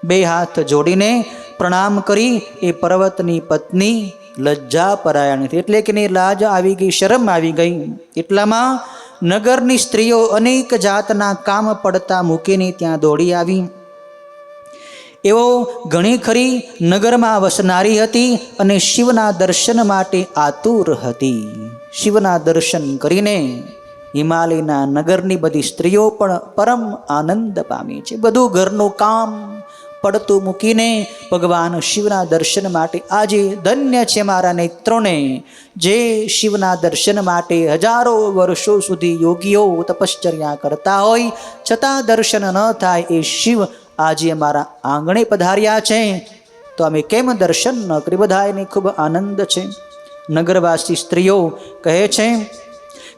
[SPEAKER 2] બે હાથ જોડીને પ્રણામ કરી એ પર્વતની પત્ની લજ્જા પરાયણ હતી, એટલે કે એની લાજ આવી ગઈ, શરમ આવી ગઈ. એટલામાં નગરની સ્ત્રીઓ અનેક જાતના કામ પડતા મૂકીને ત્યાં દોડી આવી. એવો ઘણી ખરી નગરમાં વસનારી હતી અને શિવના દર્શન માટે આતુર હતી. શિવના દર્શન કરીને હિમાલયના નગરની બધી સ્ત્રીઓ પણ પરમ આનંદ પામી છે. બધું ઘરનું કામ પડતું મૂકીને ભગવાન શિવના દર્શન માટે આજે ધન્ય છે મારા નેત્રોને. જે શિવના દર્શન માટે હજારો વર્ષો સુધી યોગીઓ તપશ્ચર્યા કરતા હોય છતાં દર્શન ન થાય એ શિવ આજે અમારા આંગણે પધાર્યા છે, તો અમે કેમ દર્શન ન કરી? બધાને ખૂબ આનંદ છે. નગરવાસી સ્ત્રીઓ કહે છે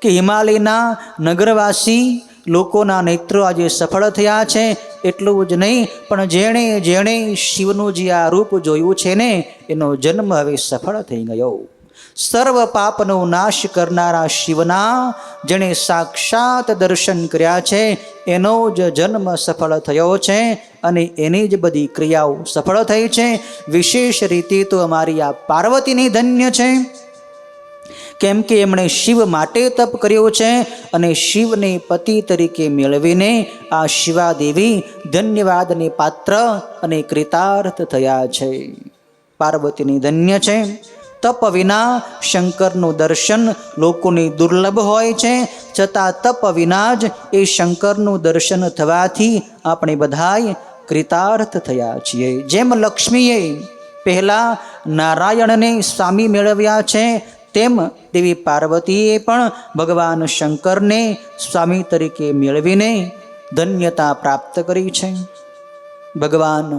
[SPEAKER 2] કે હિમાલયના નગરવાસી લોકોના નેત્રો આજે સફળ થયા છે. એટલું જ નહીં, પણ જેણે જેણે શિવનું જે આ રૂપ જોયું છે ને એનો જન્મ હવે સફળ થઈ ગયો. સર્વ પાપનો નાશ કરનારા શિવના જેણે સાક્ષાત દર્શન કર્યા છે એનો જ જન્મ સફળ થયો છે અને એની જ બધી ક્રિયાઓ સફળ થઈ છે. વિશેષ રીતે તો અમારી આ પાર્વતીની ધન્ય છે, કેમ કે એમણે શિવ માટે તપ કર્યો છે અને શિવને પતિ તરીકે મેળવીને આ શિવાદેવી ધન્યવાદને પાત્ર અને કૃતાર્થ થયા છે. પાર્વતીની ધન્ય છે. તપ વિના શંકરનું દર્શન લોકોને દુર્લભ હોય છે, છતાં તપ વિના જ એ શંકરનું દર્શન થવાથી આપણે બધાય કૃતાર્થ થયા છીએ. જેમ લક્ષ્મીએ પહેલા નારાયણને સ્વામી મેળવ્યા છે, તેમ દેવી પાર્વતીએ પણ ભગવાન શંકરને સ્વામી તરીકે મેળવીને ધન્યતા પ્રાપ્ત કરી છે. ભગવાન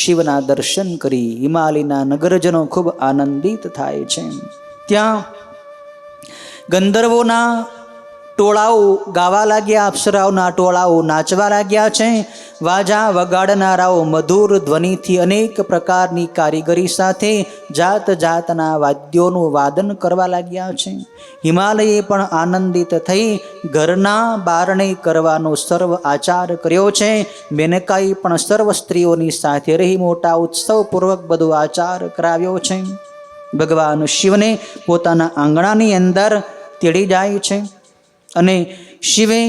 [SPEAKER 2] શિવના દર્શન કરી હિમાલયના નગરજનો ખૂબ આનંદિત થાય છે. ત્યાં ગંધર્વોના ટોળાઓ ગાવા લાગ્યા, અપ્સરાઓના ટોળાઓ નાચવા લાગ્યા છે. વાજા વગાડનારાઓ મધુર ધ્વનિથી અનેક પ્રકારની કારીગરી સાથે જાત જાતના વાદ્યોનું વાદન કરવા લાગ્યા છે. હિમાલયે પણ આનંદિત થઈ ઘરના બારણે કરવાનો સર્વ આચાર કર્યો છે. મેનકાએ પણ સર્વ સ્ત્રીઓની સાથે રહી મોટા ઉત્સવપૂર્વક બધો આચાર કરાવ્યો છે. ભગવાન શિવને પોતાના આંગણાની અંદર તેડી જાય છે અને શિવે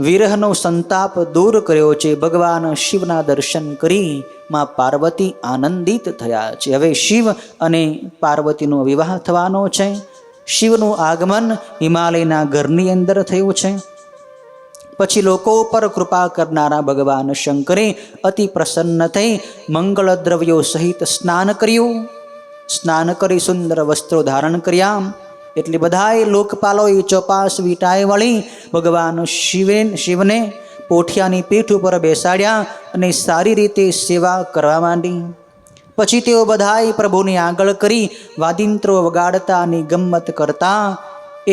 [SPEAKER 2] વિરહનો સંતાપ દૂર કર્યો છે. ભગવાન શિવના દર્શન કરી માં પાર્વતી આનંદિત થયા છે. હવે શિવ અને પાર્વતીનો વિવાહ થવાનો છે. શિવનું આગમન હિમાલયના ઘરની અંદર થયું છે. પછી લોકો પર કૃપા કરનારા ભગવાન શંકરે અતિ પ્રસન્ન થઈ મંગળ દ્રવ્યો સહિત સ્નાન કર્યું. સ્નાન કરી સુંદર વસ્ત્રો ધારણ કર્યા. એટલે બધાએ લોકપાલોએ ચોપાસ વીંટાઈ વળી ભગવાન શિવને પોઠિયાની પીઠ ઉપર બેસાડ્યા અને સારી રીતે સેવા કરવા માંડી. પછી તેઓ બધાએ પ્રભુની આગળ કરી વાદિંત્રો વગાડતા અને ગમ્મત કરતા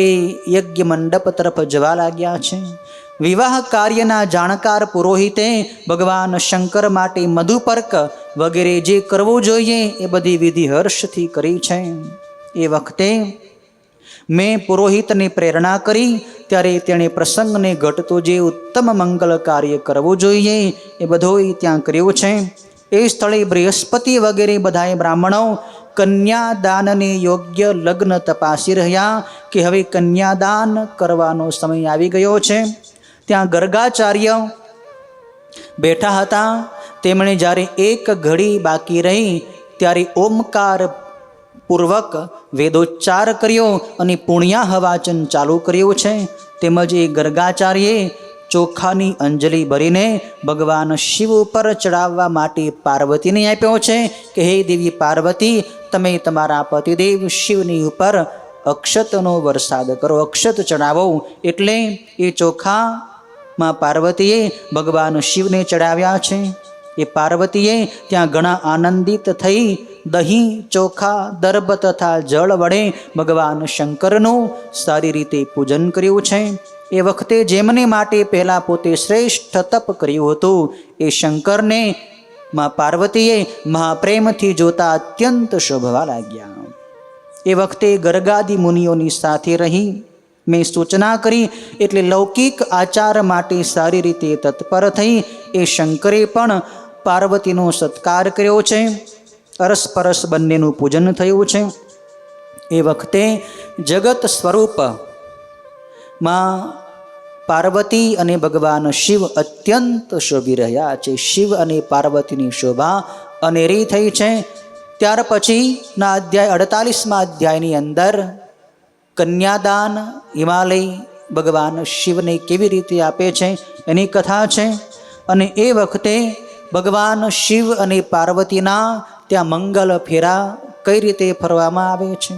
[SPEAKER 2] એ યજ્ઞ મંડપ તરફ જવા લાગ્યા છે. વિવાહ કાર્યના જાણકાર પુરોહિતે ભગવાન શંકર માટે મધુપર્ક વગેરે જે કરવું જોઈએ એ બધી વિધિ હર્ષથી કરી છે. એ વખતે મેં પુરોહિતને પ્રેરણા કરી ત્યારે તેણે પ્રસંગને ઘટતું જે ઉત્તમ મંગલ કાર્ય કરવું જોઈએ એ બધું ત્યાં કર્યું છે. એ સ્થળે બૃહસ્પતિ વગેરે બધાએ બ્રાહ્મણો કન્યાદાનને યોગ્ય લગ્ન તપાસી રહ્યા કે હવે કન્યાદાન કરવાનો સમય આવી ગયો છે. ત્યાં ગર્ગાચાર્ય બેઠા હતા. તેમણે જ્યારે એક ઘડી બાકી રહી ત્યારે ઓમકાર પૂર્વક વેદોચ્ચાર કર્યો અને પુણ્યાહ વાચન ચાલુ કર્યું છે. તેમજ એ ગર્ગાચાર્યે ચોખાની અંજલિ ભરીને ભગવાન શિવ ઉપર ચડાવવા માટે પાર્વતીને આપ્યો છે કે હે દેવી પાર્વતી, તમે તમારા પતિદેવ શિવની ઉપર અક્ષતનો વરસાદ કરો, અક્ષત ચડાવો. એટલે એ ચોખામાં પાર્વતીએ ભગવાન શિવને ચડાવ્યા છે. એ પાર્વતીએ ત્યાં ઘણા આનંદિત થઈ દહીં, ચોખા, દર્ભ તથા જળ વડે ભગવાન શંકરનું સારી રીતે પૂજન કર્યું છે. એ વખતે જેમને માટે પહેલાં પોતે શ્રેષ્ઠ તપ કર્યું હતું એ શંકરને માં પાર્વતીએ મહાપ્રેમથી જોતા અત્યંત શોભવા લાગ્યા. એ વખતે ગર્ગાદિ મુનિઓની સાથે રહી મેં સૂચના કરી એટલે લૌકિક આચાર માટે સારી રીતે તત્પર થઈ એ શંકરે પણ પાર્વતીનો સત્કાર કર્યો છે. અરસપરસ બંનેનું પૂજન થયું છે. એ વખતે જગત સ્વરૂપ માં પાર્વતી અને ભગવાન શિવ અત્યંત શોભી રહ્યા છે. શિવ અને પાર્વતીની શોભા અનેરી થઈ છે. ત્યાર પછીના અધ્યાય 48મા અધ્યાયની અંદર કન્યાદાન હિમાલય ભગવાન શિવને કેવી રીતે આપે છે એની કથા છે. અને એ વખતે ભગવાન શિવ અને પાર્વતીના ત્યાં મંગલ ફેરા કઈ રીતે ફરવામાં આવે છે,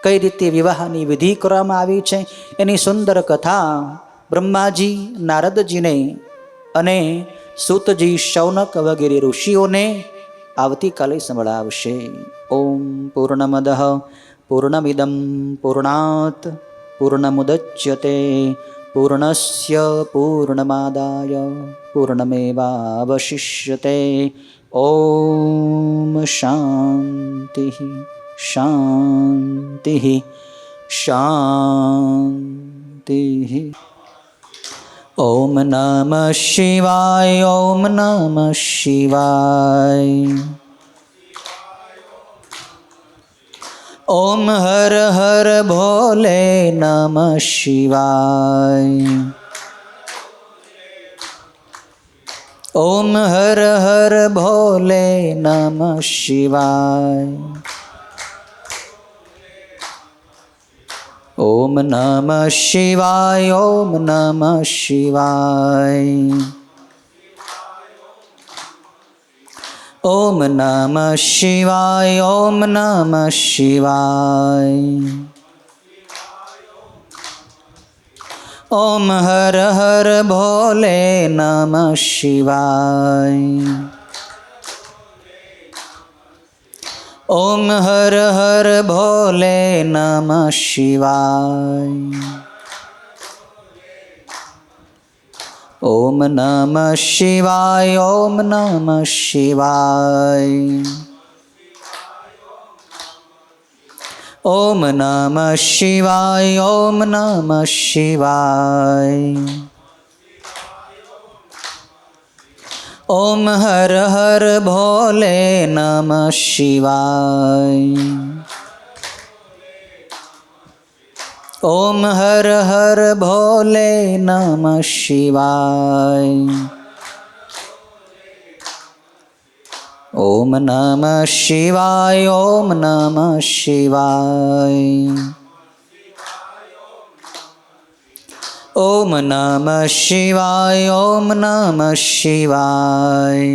[SPEAKER 2] કઈ રીતે વિવાહની વિધિ કરવામાં આવી છે એની સુંદર કથા બ્રહ્માજી નારદજીને અને સૂતજી શૌનક વગેરે ઋષિઓને આવતીકાલે સંભળાવશે. ઓમ પૂર્ણમદઃ પૂર્ણમિદં પૂર્ણાત પૂર્ણમુદચ્યતે પૂર્ણસ્ય પૂર્ણમાદાય પૂર્ણમેવાવશિષ્યતે. ઓમ શાંતિ શાંતિ શાંતિ. ઓમ નમઃ શિવાય. ઓમ નમઃ શિવાય. ઓમ હર હર ભોલે નમઃ શિવાય. ઓમ હર હર ભોલે નમઃ શિવાય. ઓમ નમઃ શિવાય. ઓમ નમઃ શિવાય. ઓમ નમઃ શિવાય. ઓમ નમઃ શિવાય. ઓમ હર હર ભોલે નમઃ શિવાય. ઓમ હર હર ભોલે નમઃ શિવાય. ઓમ નમઃ શિવાય. ઓમ નમઃ શિવાય. ઓમ નમઃ શિવાય. ઓમ નમઃ શિવાય. ઓમ હર હર ભોલે નમઃ શિવાય. ઓમ હર હર ભોલે નમઃ શિવાય. ઓમ નમઃ શિવાય. ઓમ નમઃ શિવાય. ઓમ નમઃ શિવાય. ઓમ નમઃ શિવાય.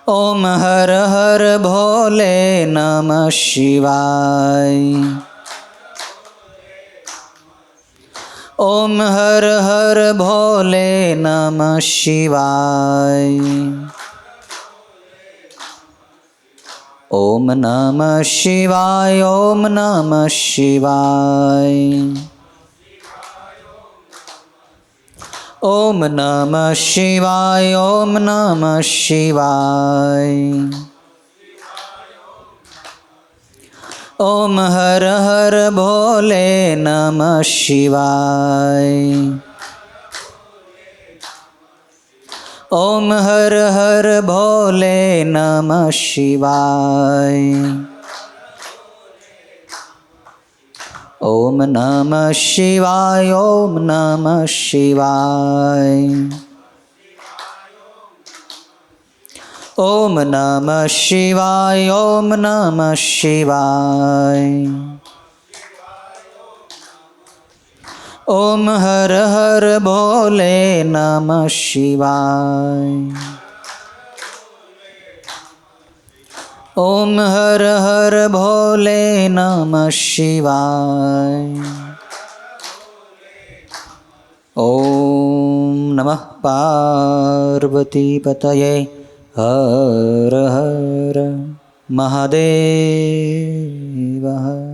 [SPEAKER 2] ઓમ હર હર ભોલે નમઃ શિવાય. ઓમ હર હર ભોલે નમઃ શિવાય. ઓમ નમઃ શિવાય. ઓમ નમઃ શિવાય. ઓમ નમઃ શિવાય. ઓમ નમઃ શિવાય. ઓમ હર હર ભોલે નમઃ શિવાય. ઓમ હર હર ભોલે નમઃ શિવાય. ઓમ નમઃ શિવાય. ઓમ નમઃ શિવાય. ઓમ નમઃ શિવાય. ઓમ નમઃ શિવાય. ઓમ હર હર ભોલે નમઃ શિવાય. ઓમ હર હર ભોલે નમઃ શિવાય. ઓમ નમઃ પાર્વતી પતયે. હર હર મહાદેવ હર.